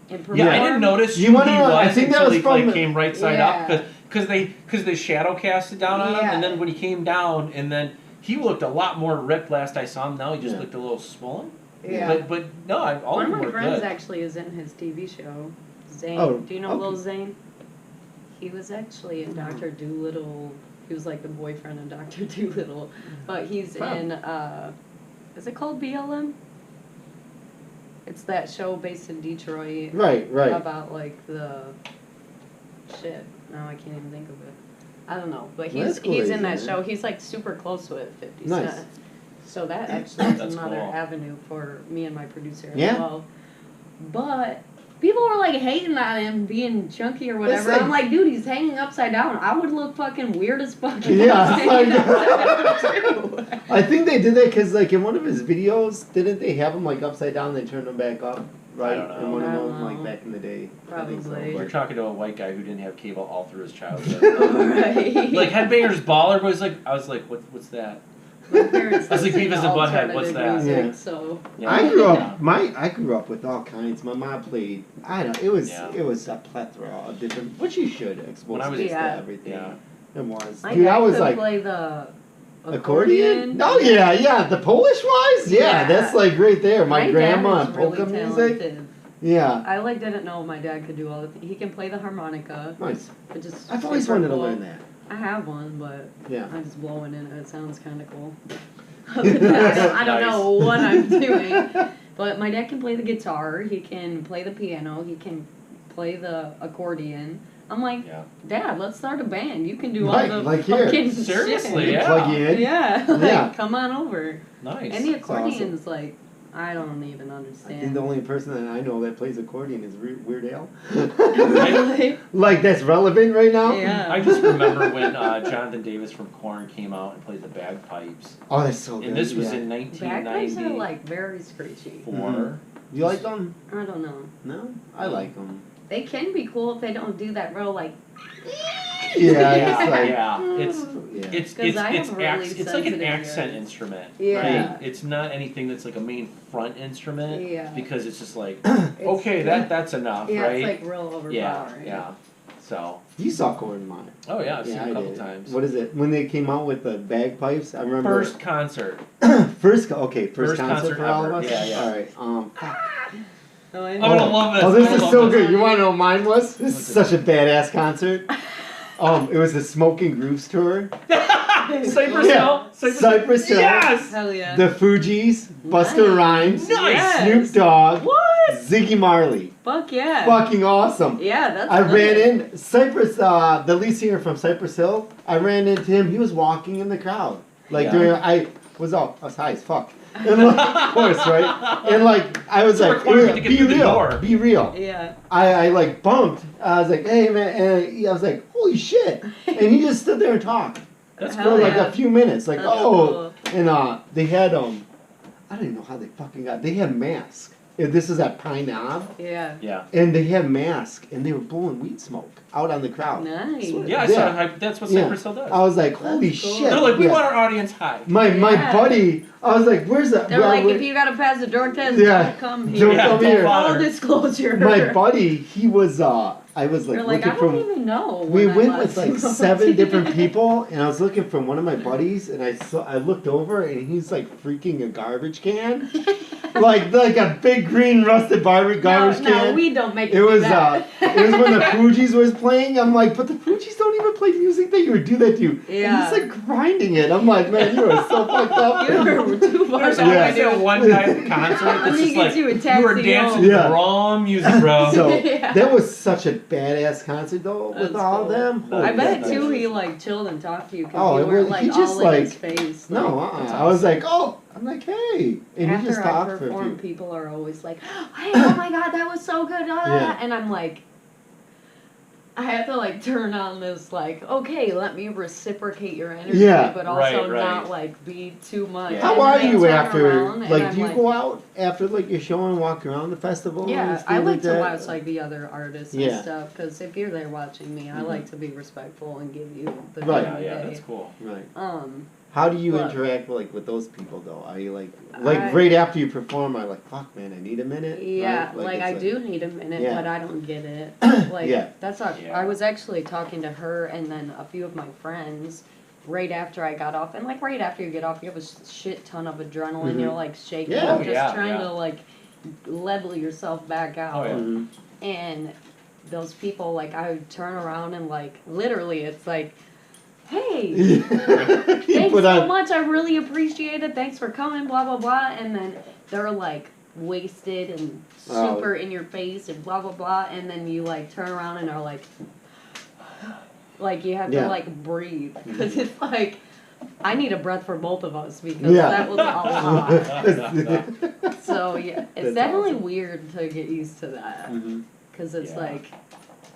Yeah, I didn't notice who he was until he like came right side up because they shadow casted down on him, and then when he came down, and then he looked a lot more ripped last I saw him. Now he just looked a little swollen. Yeah, but no, all one of of my friends good. Actually is in his TV show. Zane, do you know Lil Zane? He was actually in Dr. Dolittle. He was like the boyfriend of Dr. Dolittle, but he's in. Is it called BLM? It's that show based in Detroit. Right. About like the shit. No, I can't even think of it. I don't know, but he's in that show. He's like super close with 50 Cent. So that actually is another avenue for me and my producer as well. But people were like hating on him being chunky or whatever. I'm like, dude, he's hanging upside down. I would look fucking weird as fuck. I think they did that because, like, in one of his videos, didn't they have him like upside down? They turned him back up, right? I don't know. In one of them, like back in the day. Probably. You're talking to a white guy who didn't have cable all through his childhood. Right. Like Headbangers Baller was like, I was like, what's that? My parents I was like, Beavis and Butthead, what's that? Music, so. I grew up with all kinds. My mom played. It was a plethora of different. Which you should expose to everything. Yeah. It was. Dude, I was like. Play the accordion. Oh yeah, the Polish wise. Yeah, that's like right there. My grandma and polka music. Yeah. I didn't know my dad could do all the things. He can play the harmonica. Nice. I've always wanted to learn that. I have one, but I'm just blowing in it. It sounds kind of cool. I don't know what I'm doing. But my dad can play the guitar. He can play the piano. He can play the accordion. I'm like, Dad, let's start a band. You can do all the fucking seriously, shit. Plug you in. Yeah. Come on over. Nice. And the accordion is like, I I don't even I understand. think the only person that I know that plays accordion is Weird Al. Really? Like, that's relevant right now? Yeah. I just remember when Jonathan Davis from Korn came out and played the bagpipes. Oh, that's so good. And this was yeah. in Bagpipes 1994. are like very screechy. You like them? I don't know. No? I like them. They can be cool if they don't do that real like. Yeah, it's like... Yeah, Yeah. It's like an accent instrument. Yeah. Right? It's not anything that's like a main front instrument. Yeah. Because it's just like, okay, that's enough, Yeah, right? it's like real overpowering. Yeah. So. You saw Korn live. Oh yeah, I've seen I a couple did. times. What is it? When they came out with the bagpipes, I remember... First concert. First concert for all of ever. us? Yeah. Alright, Oh, I I'm know. gonna love this. Oh, this I'm is gonna so love this. good. You wanna know what mine was? This is such a badass concert. It was the Smoking Grooves tour. Cypress Hill. Cypress Hill. Yes. Hell yeah. The Fugees, Busta Rhymes, Nice. Snoop Dogg, What? Ziggy Marley. Fuck yeah. Fucking awesome. Yeah, that's I good. ran in Cypress, the lead singer from Cypress Hill. I ran into him. He was walking in the crowd. Like I was high as fuck. And like, of course, right? And like I was It's a like, requirement to get be through the real, door. be real. Yeah. I like bumped. I was like, hey man, and I was like, holy shit! And he just stood there and talked That's Hell for like yeah. a few minutes. Like, That's oh, and they had I don't even know how they fucking got. They had masks. This is at Pine Knob. Yeah. Yeah. And they had masks, and they were blowing weed smoke out on the crowd. Nice. Yeah, I saw that's what Cypress Hill does. I was like, holy That's cool. shit. They're like, we Yeah. want our audience high. My Yeah. buddy, I was like, where's the... They're like, if you gotta pass the drug test, Yeah. don't come Don't here. come here. Full disclosure. My buddy, he was, I was like They're like, looking I from... don't even know. We when I went last with like smoked. 7 different people, and I was looking for one of my buddies, and I looked over, and he's like freaking a garbage can, like a big green rusted garbage can. No, we don't make It was that. it was when the Fugees was playing. I'm like, but the Fugees don't even play music that you would do that to you. Yeah. And he's like grinding it. I'm like, man, you are so fucked up. You were too far There's down. always that one guy at the concert that's Let me just get like, you a you were taxi dancing home. to Yeah. the wrong music, bro. So Yeah. that was such a badass concert though, with That's all cool. them. I I Holy bet shit. too he like chilled and talked to you because Oh, you it weren't was- like he just, all in his like- face. No, like, I was like, oh, I'm like, hey, and after he just I talked for a perform, few. people are always like, hey, oh my god, that was so good. Yeah. And I'm like, I have to like turn on this like, okay, let me reciprocate your energy, Yeah. but also Right. not like be too much. Yeah. How And are then I you turn after? around and Like, I'm do you go out after like your show and walk around the festival? and Yeah, stuff I like to that? watch like the other artists and Yeah. stuff because if you're there watching me, I Mhm. like to be respectful and give you the Right. time of Yeah, day. that's cool. Right. How do you But- interact with those people though? Are you like I- right after you perform? Are you like, fuck man, I need a minute? Yeah, Right? like I it's do need a minute, Yeah. but I don't get it. Like Yeah. that's not. Yeah. I was actually talking to her and then a few of my friends right after I got off, and like right after you get off, you have a shit ton of adrenaline. Mhm. You're like shaking, Yeah. just Yeah, trying yeah. to like level yourself back out. Oh, yeah. Mhm. And those people, like I would turn around and like literally, it's like, hey. You Thanks put so on- much. I really appreciate it. Thanks for coming. Blah blah blah. And then they're like wasted and Oh. super in your face and blah blah blah. And then you like turn around and are like you have Yeah. to like breathe because it's like I need a breath for both of us because Yeah. that was a lot. So yeah, it's That's definitely awesome. weird to get used to that Mhm. because it's Yeah. like.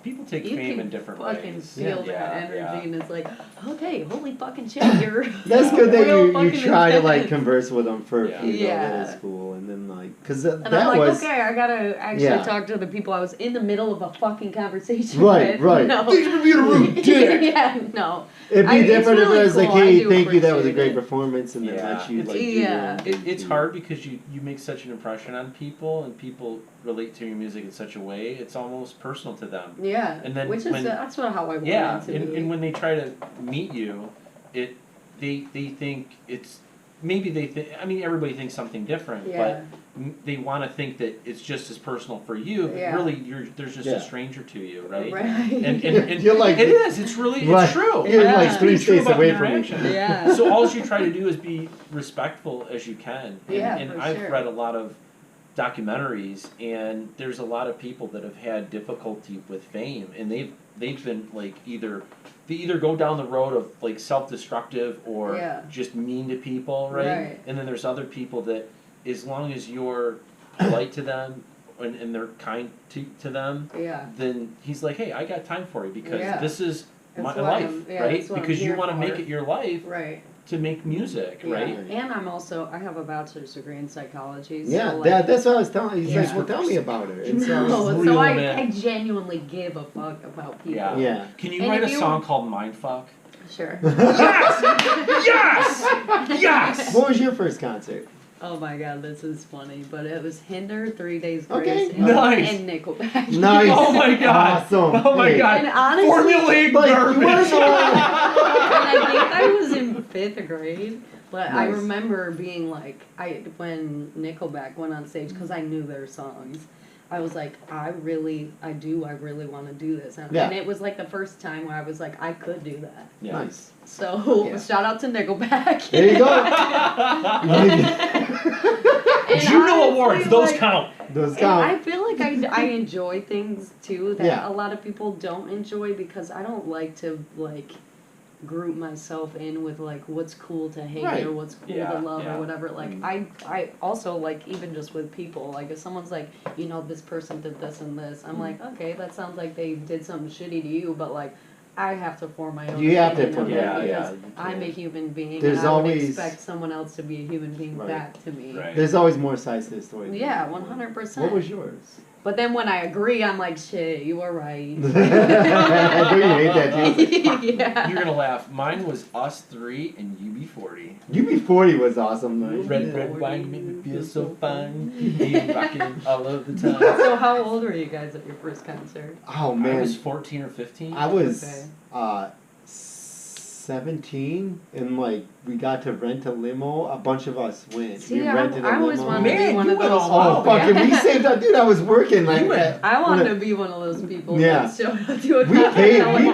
People take You fame can in different fucking ways. feel Yeah, that energy, yeah. and it's like, okay, holy fucking shit, you're. That's good that real you fucking try to like intense. converse with them for a Yeah. few. Yeah. That is cool, and then like, cause that, And that I'm like, was okay, I gotta actually Yeah. talk to the people I was in the middle of a fucking conversation Right, with. right. No. Thanks for being a rude dick. Yeah, no. It'd be It's different if really it was like, cool. I hey, do thank you, that was a appreciate great it. performance, and then Yeah. let you It's- like do your Yeah. own thing, It's too. hard because you make such an impression on people and people relate to your music in such a way, it's almost personal to them. Yeah. And then Which is when- that's what how I want Yeah, it to be. and when they try to meet you, they think it's maybe they think I mean everybody thinks something different, Yeah. but they want to think that it's just as personal for you, but Yeah. really there's just Yeah. a stranger to you, right? Right. And You're like- it is. It's really Right. it's true. You're Yeah. like It's 3 It's true states about away from me. interaction. Yeah. So all you try to do is be respectful as you can. And, Yeah, and for I've sure. read a lot of documentaries, and there's a lot of people that have had difficulty with fame, and they've been like they either go down the road of like self-destructive or Yeah. just mean to people, right? Right. And then there's other people that as long as you're polite to them and they're kind to them, then he's like, hey, I got time for you because this is my life, right? Because you want to make it your life, right? To make music, right? And I have a bachelor's degree in psychology. Yeah, so like, that's what I was telling. He's like, well, tell me about her. And so I genuinely give a fuck about people. Yeah. Can you write a song called Mindfuck? Sure. Yes! What was your first concert? Oh my god, this is funny, but it was Hinder, 3 Days Grace, and Nickelback. Nice. Oh my god. Awesome. Oh my god. And honestly, formulaic garbage. And I think I was in 5th grade, but I remember being like, when Nickelback went on stage, because I knew their songs, I was like, I really want to do this. And it was like the first time where I was like, I could do that. Yeah. Nice. So, shout out to Nickelback. There you go. Juno Awards, those count. Those count. I feel like I enjoy things too that a lot of people don't enjoy because I don't like to group myself in with what's cool to hate or what's cool to love or whatever. I also even just with people, if someone's like, this person did this and this, I'm like, okay, that sounds like they did something shitty to you, but I have to form my own. You have to put because I'm a human being. There's and I would always expect someone else to be a human being back to me. Right. There's always more sides to the story. Yeah, 100%. What was yours? But then when I agree, I'm like, shit, you were right. I know you hate that, Jason. Yeah. You're gonna laugh. Mine was Us 3 and UB40. UB40 was awesome, though. Red wine make me feel so fine. Be rocking all of the time. So how old were you guys at your first concert? Oh, man. I was 14 or 15. I was 17, and we got to rent a limo. A bunch of us went. See, we rented a limo. I always wanted to be one of those. Oh, fucking! We saved up, dude. I was working I wanted to be one of those people. Yeah. That showed up to a we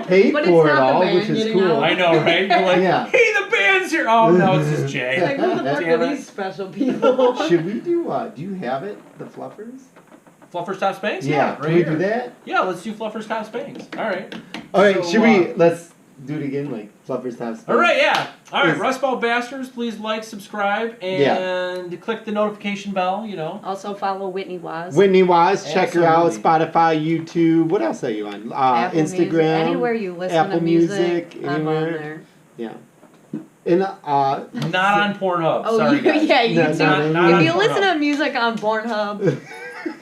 paid for it all, which is cool. I know, right? You're like, hey, the band's here. Oh no, it's just Jay. Who the fuck are these special people? Should we do? Do you have it? The Fluffers? Fluffers Top Spanks? Yeah. Right Can we here. do that? Yeah, let's do Fluffers Top Spanks. All right. All right. So, should we? Let's do it again, Fluffers Top Spanks. All right. Yeah. All right. Rustball Bastards, please like, subscribe, and click the notification bell. Also follow Whitney Waz. Whitney Waz. Check her out. Spotify, YouTube. What else are you on? Apple Instagram. Music. Anywhere you listen Apple to music, anywhere. I'm on there. Yeah. And not on Pornhub. Oh, sorry, guys. Yeah, YouTube. Not if you on listen Pornhub. to music on Pornhub,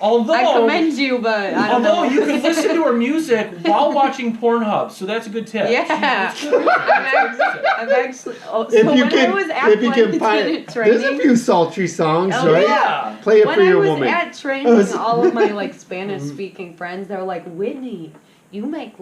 although I commend you, but I don't know. you can listen to her music while watching Pornhub, so that's a good tip. Yeah, I've actually. Oh, so if you when can, I was at if you can find, training, there's a few sultry songs, Oh, right? yeah. Play it when for your I was woman. at training, all of my Spanish-speaking friends, they were like, "Whitney, you make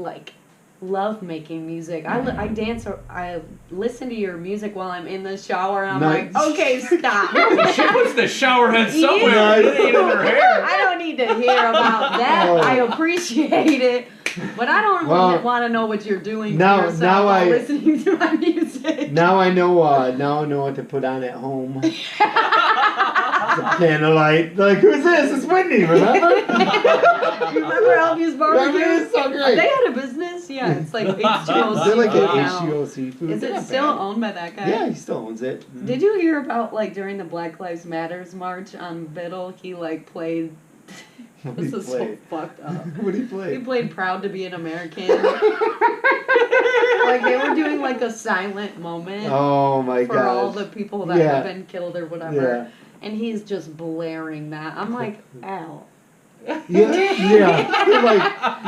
love making music. I dance or I listen to your music while I'm in the shower and I'm like, okay, stop." She puts the shower head somewhere. It ain't in her hair. I don't need to hear about that. I appreciate it. But I don't want to know what you're doing to yourself while listening to my music. Now I know what to put on at home. Candlelight. Who's this? It's Whitney, remember? Remember Elvi's Barbecue? It's so great. They had a business? Yeah, it's like H2O They're Seafood an now. H2O Seafood. Is it still owned by that guy? Yeah, he still owns it. Mm-hmm. Did you hear about during the Black Lives Matters march on Biddle, he played... This is so fucked up. What did he play? He played Proud to Be an American. They were doing a silent moment. Oh my god. For all the people that have been killed or whatever. Yeah. And he's just blaring that. I'm like, ow. Yeah.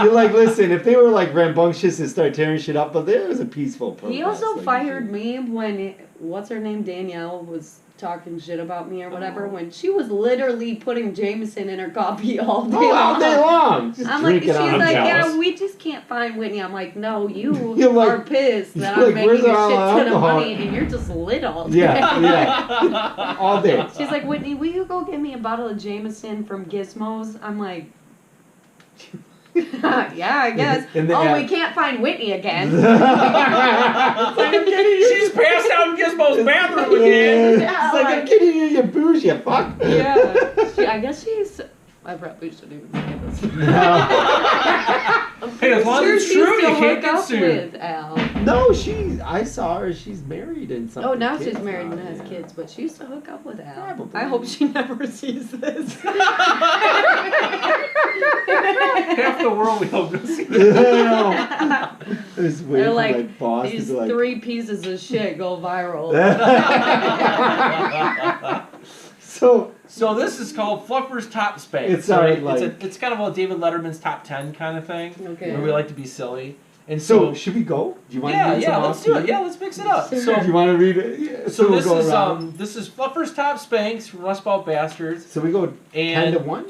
You're like, listen, if they were rambunctious and start tearing shit up, but there was a peaceful protest. He also fired me when, what's her name, Danielle, was talking shit about me or whatever, when she was literally putting Jameson in her coffee all day long. All day long. I'm like, she's like, yeah, we just can't find Whitney. I'm like, no, you are pissed that I'm making a shit ton of money and you're just lit all day. Yeah. All day. She's like, Whitney, will you go get me a bottle of Jameson from Gizmos? I'm like, yeah, I guess. We can't find Whitney again. She's passed out in Gizmo's bathroom again. Yeah, it's I'm kidding you, you bougie, you fuck. Yeah. I guess she's I probably shouldn't even say this. Hey, as long as it's true, you can't get sued. With Al. No, I saw her. She's married and something. Oh, now she's married and has kids, but she used to hook up with Al. Probably. I hope she never sees this. Half the world we hope to see this. They're like, my boss these to be like, 3 pieces of shit go viral. So this is called Fluffer's Top Spank. It's alright, it's kind of a David Letterman's top 10 kind of thing. Okay. Where we like to be silly. And so should we go? Do you want to read let's do it. Yeah, let's mix it up. Sure. So do you want to read it? Yeah. So we'll this is Fluffer's Top Spanks from Rust Belt Bastards. So we go 10 to 1?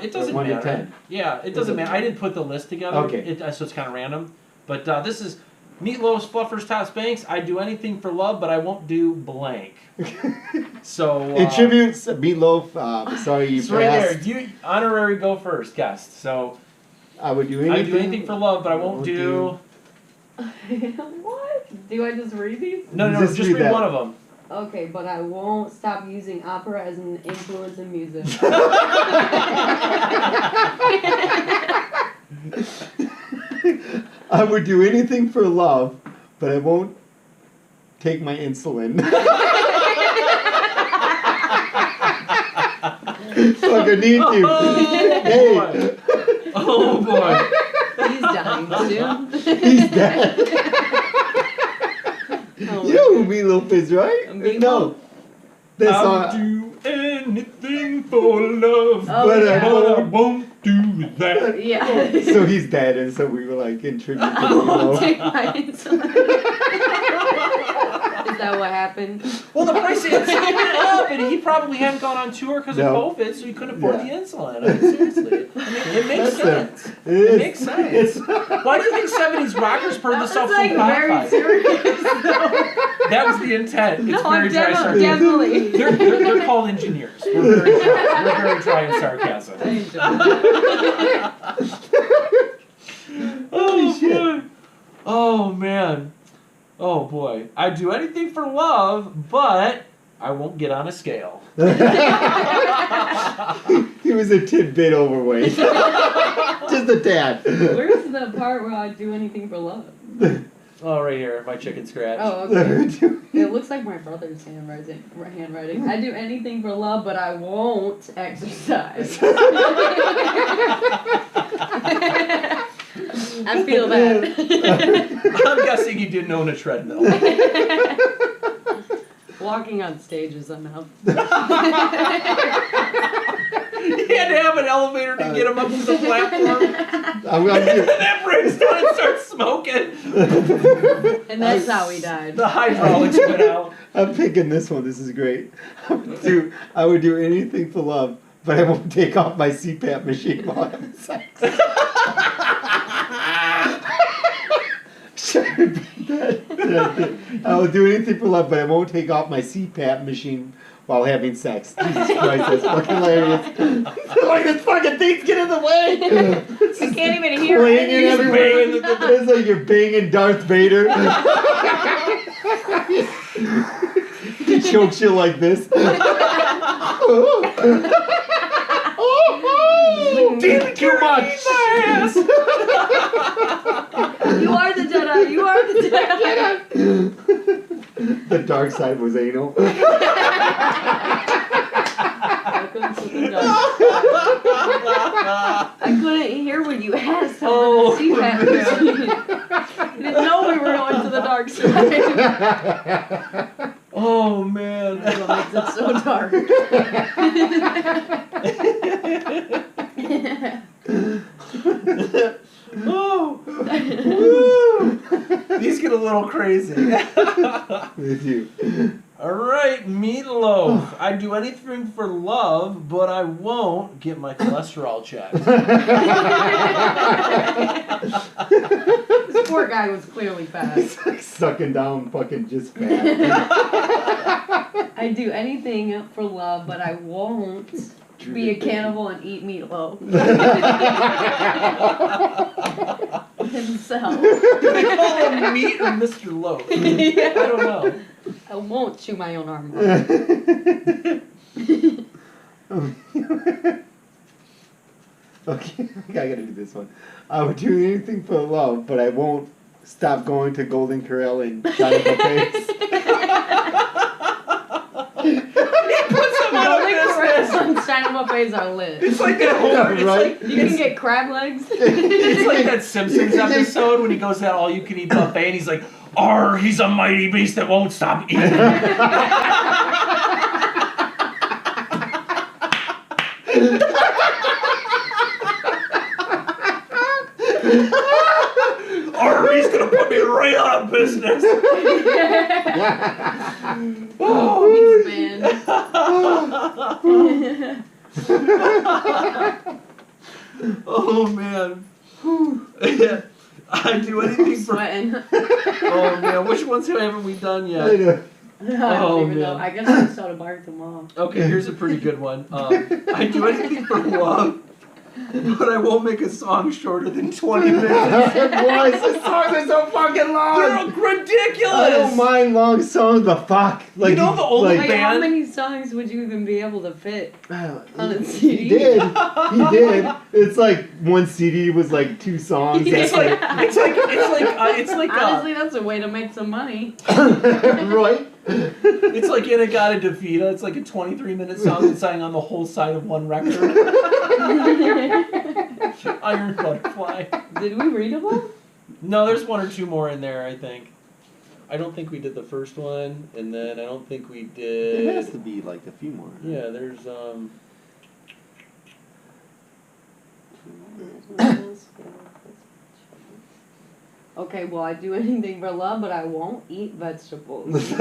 It doesn't 1 matter. to 10? Yeah, it doesn't matter. I didn't put the list together. Okay. So it's kind of random. But this is Meatloaf's Fluffer's Top Spanks. I do anything for love, but I won't do blank. So in tribute, Meatloaf. Sorry, you it's passed. right there. You honorary go first guest. So I would do anything. I do anything for love, but I won't do. What? Do I just read these? No, just read one of them. Okay, but I won't stop using opera as an influence in music. I would do anything for love, but I won't take my insulin. Fucking need to. Hey. Oh boy. He's dying soon. He's dead. You know who Meatloaf is, right? Meatloaf? No. I'll do anything for love, but yeah. I won't do that. Yeah. So he's dead, and so we were like in tribute to I won't Meatloaf. take my insulin. Is that what happened? Well, the price of insulin went up, and he probably hadn't gone on tour because of COVID, so he couldn't afford the insulin. I mean, seriously. I mean, it makes sense. It makes sense. Why do you think 70s rockers heard themselves so very serious, though. That was the intent. It's very dry sarcasm. Definitely. They're called engineers. We're very dry in sarcasm. Oh, boy. Oh, man. Oh, boy. I'd do anything for love, but I won't get on a scale. He was a tidbit overweight. Just a tad. Where's the part where I do anything for love? Oh, right here. My chicken scratch. Oh, okay. It looks like my brother's handwriting. I do anything for love, but I won't exercise. I feel that. I'm guessing you didn't own a treadmill. Walking on stage is enough. You had to have an elevator to get him up to the platform. That breaks down and starts smoking. And that's how he died. The hydraulics went out. I'm picking this one. This is great. I would do anything for love, but I won't take off my CPAP machine while having sex. I will do anything for love, but I won't take off my CPAP machine while having sex. Jesus Christ, that's fucking hilarious. Like this fucking thing's getting in the way. I can't even hear it. It's like you're banging Darth Vader. He chokes you like this. Damn it, too much. You are the Jedi. You are the Jedi. The dark side was anal. Welcome to the dark side. I couldn't hear when you asked over the CPAP machine. I didn't know we were going to the dark side. Oh, man. That's what makes it so dark. Oh. These get a little crazy. With you. All right, Meatloaf. I'd do anything for love, but I won't get my cholesterol checked. This poor guy was clearly fat. He's like sucking down fucking just fat. I'd do anything for love, but I won't be a cannibal and eat meatloaf. Himself. They call him Meat or Mr. Loaf. Yeah. I don't know. I won't chew my own arm off. Okay, I gotta do this one. I would do anything for love, but I won't stop going to Golden Corral and Johnny Buffets. Golden Corral and China Buffets are lit. It's like that whole, Yeah, right? You can get crab legs. It's like that Simpsons episode when he goes to that all-you-can-eat buffet and he's like, "Arr, he's a mighty beast that won't stop eating." Arr, he's gonna put me right out of business. Oh, man. Oh man. I'd do anything for. Sweating. Oh man, which ones haven't we done I yet? know. I don't even know. man. I guess I just started barking them all. Okay, here's a pretty good one. I'd do anything for love, but I won't make a song shorter than 20 minutes. Boys, the songs are so fucking long. They're ridiculous. I don't mind long songs, but fuck. Like, You know the old Like, band? how many songs would you even be able to fit on a He CD? did. He did. It's like one CD was like 2 songs. Yeah. That's like Honestly, that's a way to make some money. right. It's like Inagata Defeata. It's like a 23-minute song that's sang on the whole side of one record. Iron Butterfly. Did we read them all? No, there's 1 or 2 more in there, I think. I don't think we did the first one, and then I don't think we did. There has to be like a few more. Yeah, there's Okay, well, I do anything for love, but I won't eat vegetables. It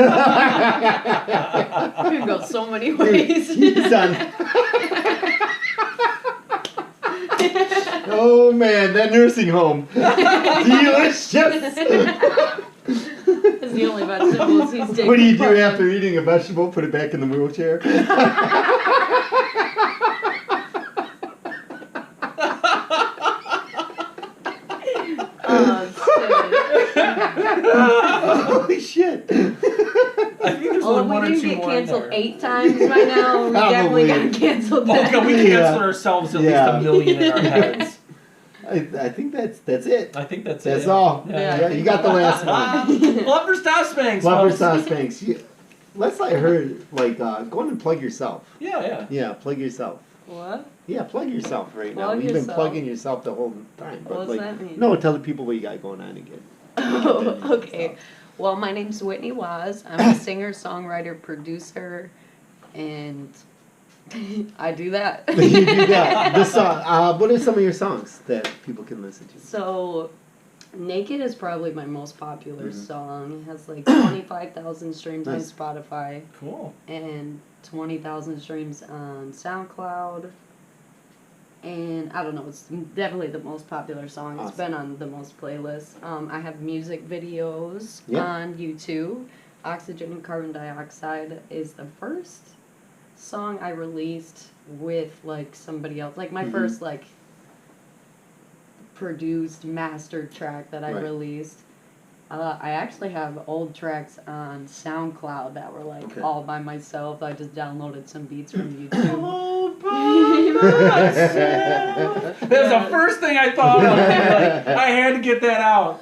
could go so many ways. He's on. Oh man, that nursing home. Delicious. That's the only vegetables he's taking. What do you do part of. after eating a vegetable? Put it back in the wheelchair? Holy shit. I think there's Well, only if 1 we or didn't 2 get more in canceled there. 8 times by now, we definitely Probably. got canceled. Oh god, we Yeah. cancel ourselves at least Yeah. 1 million in our heads. I think that's it. I think that's That's it. all. Yeah. Yeah, you got the last one. Love for Stop Spanks. Love folks. sauce thanks. Let's let her go on and plug yourself. Yeah. Yeah, plug yourself. What? Yeah, plug yourself right now. Plug You've been yourself. plugging yourself the whole time. But What does that mean? No, tell the people what you got going on again. Oh, okay. Well, my name's Whitney Waz. I'm a singer, songwriter, producer, and I do that. You do that. The song. What are some of your songs that people can listen to? So, Naked is probably my most popular song. It has like 25,000 streams Nice. on Spotify Cool. and 20,000 streams on SoundCloud. And I don't know, it's definitely the most popular song. It's Awesome. been on the most playlists. I have music videos Yeah. on YouTube. Oxygen and Carbon Dioxide is the first song I released with like somebody else. Like my first like produced mastered track that I Right. released. I actually have old tracks on SoundCloud that were like Okay. all by myself. I just downloaded some beats from YouTube. All by myself. That was the first thing I thought of. Like, I had to get that out.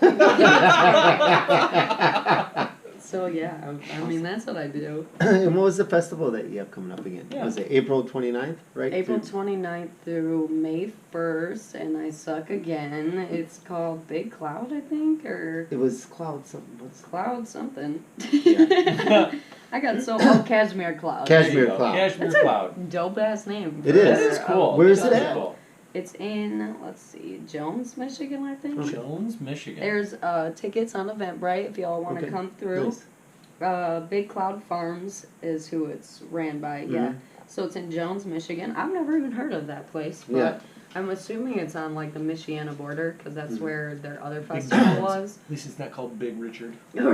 So yeah, I mean that's what I do. And what was the festival that you have coming up again? Yeah. Was it April 29th, right? April Through- 29th through May 1st, and I suck again. It's called Big Cloud, I think, or It was Cloud something. What's Cloud something. Yeah. I got Cashmere Cloud. Cashmere There you go. Cloud. Cashmere That's Cloud. a dope ass name. It is. That is cool. Where is That it is at? cool. It's in, let's see, Jones, Michigan, I think. Jones, Michigan. There's tickets on Eventbrite if y'all want to Okay. come through. Nice. Big Cloud Farms is who it's ran by, yeah. So it's in Jones, Michigan. I've never even heard of that place, but Yeah. I'm assuming it's on like the Michiana border because that's where their other Big festival Jones. was. At least it's not called Big Richard. And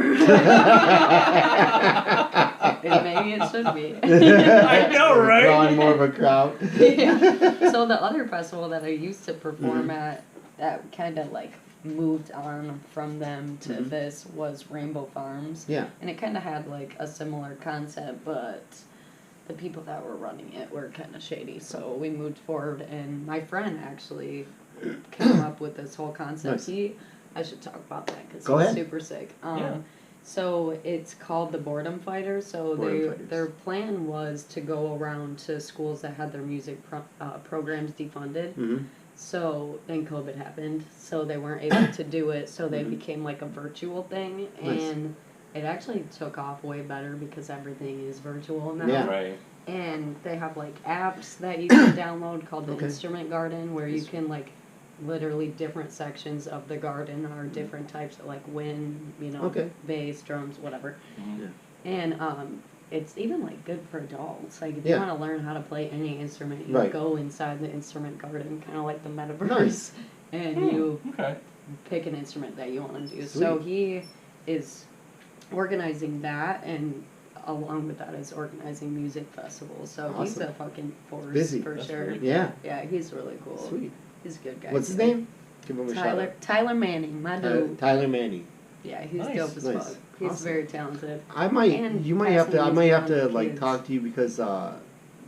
maybe it should be. I know, right? Drawing more of a crowd. Yeah. So the other festival that I used to perform at that kind of like moved on from them to this was Rainbow Farms. Yeah. And it kind of had like a similar concept, but the people that were running it were kind of shady. So we moved forward, and my friend actually came up with this whole concept. Nice. I should talk about that because Go it's ahead. super sick. Yeah. So it's called the Boredom Fighter. So their plan was to go around to schools that had their music programs defunded. Mm-hmm. So then COVID happened, so they weren't able to do it. So they became like a virtual thing, and it actually took off way better because everything is virtual now. Yeah. Right. And they have like apps that you can download called the Instrument Garden, where you can like literally different sections of the garden are different types of like wind, bass, drums, whatever. Mm-hmm. And it's even like good for adults. Like if you want to learn how to play any instrument, you go inside the instrument garden, kind of like the metaverse, and you pick an instrument that you want to do. Sweet. So he is organizing that, and along with that is organizing music festivals. So he's a fucking force for sure. Really cool. Yeah, he's really cool. Sweet. He's a good guy. What's his name? Give him a shout out. Tyler Manning, my dude. Tyler Manning. Yeah, he's dope as fuck. He's very talented. I might have to like talk to you because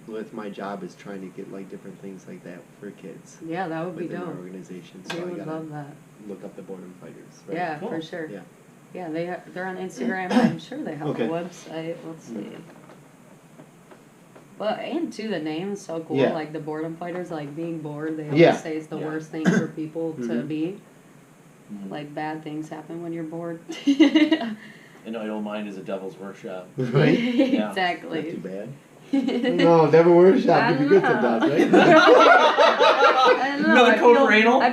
with my job is trying to get like different things like that for kids. Yeah, that would be dope. Organization. So I I would gotta love that. look up the Boredom Fighters. Right? Yeah, Cool. for sure. Yeah. Yeah, they're on Instagram. I'm sure they have a Okay. website. Let's see. But and too, the name is so cool. Yeah. Like the Boredom Fighters, like being bored. They always say it's the worst thing for people to be. Mm-hmm. Like bad things happen when you're bored. An idle mind is a devil's workshop. Right? Yeah. Exactly. Not too bad. No, Devil Workshop can be good sometimes, right? I don't know. Another code for anal? I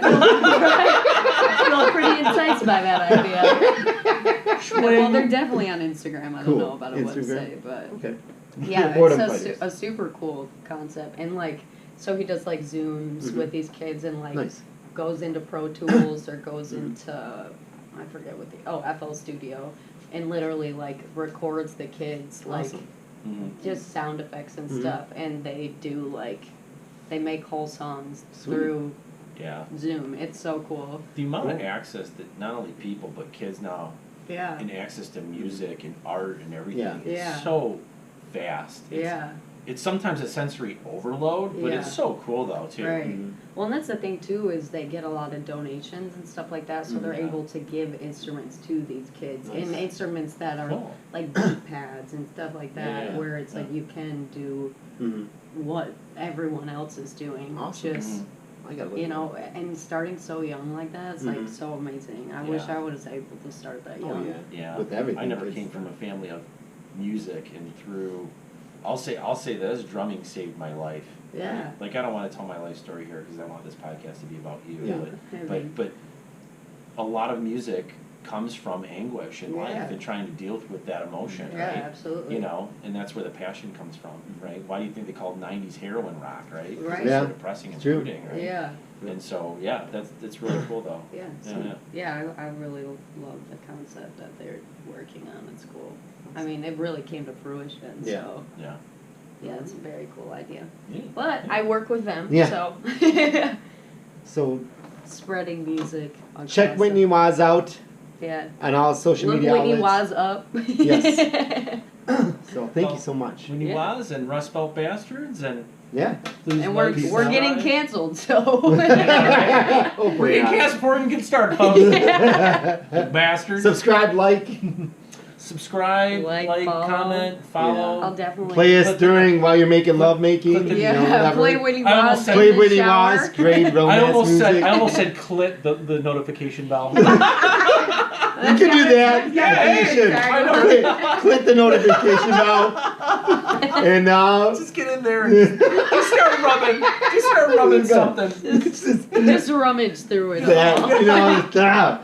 feel pretty enticed by that idea. Well, they're definitely on Instagram. I don't know about a website, but okay. yeah, Boredom it's Fighters. a super cool concept. And like, so he does like Zooms with these kids and like goes into Pro Tools or goes into, I forget what FL Studio, and literally like records the kids like just sound effects and stuff, and they do like, they make whole songs through Zoom. It's so cool. The amount of access that not only people but kids now and access to music and art and everything is so vast. It's sometimes a sensory overload, but it's so cool though too. Right. Well, and that's the thing too, is they get a lot of donations and stuff like that, so they're able to give instruments to these kids, and instruments that are like beat pads and stuff like that, where it's like you can do what everyone else is doing. Awesome. Just and starting so young like that, it's like so amazing. I wish I was able to start that young. Oh yeah. Yeah. With everything. I never came from a family of music, and through I'll say this, drumming saved my life. Yeah. Like I don't want to tell my life story here because I want this podcast to be about you. Yeah. But a lot of music comes from anguish in life and trying to deal with that emotion, Yeah, right? absolutely. You know, and that's where the passion comes from, right? Why do you think they called '90s heroin rock, right? Right. It's so depressing and brooding, right? Yeah. And so that's really cool though. Yeah. So, I really love the concept that they're working on. It's cool. I mean, it really came to fruition. Yeah. So Yeah. yeah, it's a very cool idea. Yeah. But I work with them. Yeah. So So spreading music. check Whitney Waz out. Yeah. On all social Look media Whitney outlets. Waz up. Yes. So thank you so much. Whitney Waz and Rust Belt Bastards and Yeah. And we're getting canceled, so Oh, we're getting canceled before we can get started, folks. Bastards. Subscribe, like. Subscribe, like, follow. comment, follow. I'll definitely Play us during while you're making love making. Play Whitney I Waz. almost said- Play in the Whitney shower. Waz. Great romance music. I almost said click the notification bell. You can do that. Yeah, You should. exactly. Click the notification bell. And now. Just get in there and just start rubbing. Just start rubbing something. Just rummage through it. That, stop.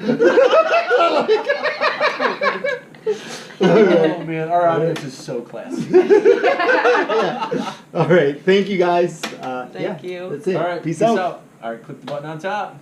Oh man, our audience is so classy. Yeah. All right. Thank you guys. Thank you. That's it. All right, Peace out. All right, click the button on top.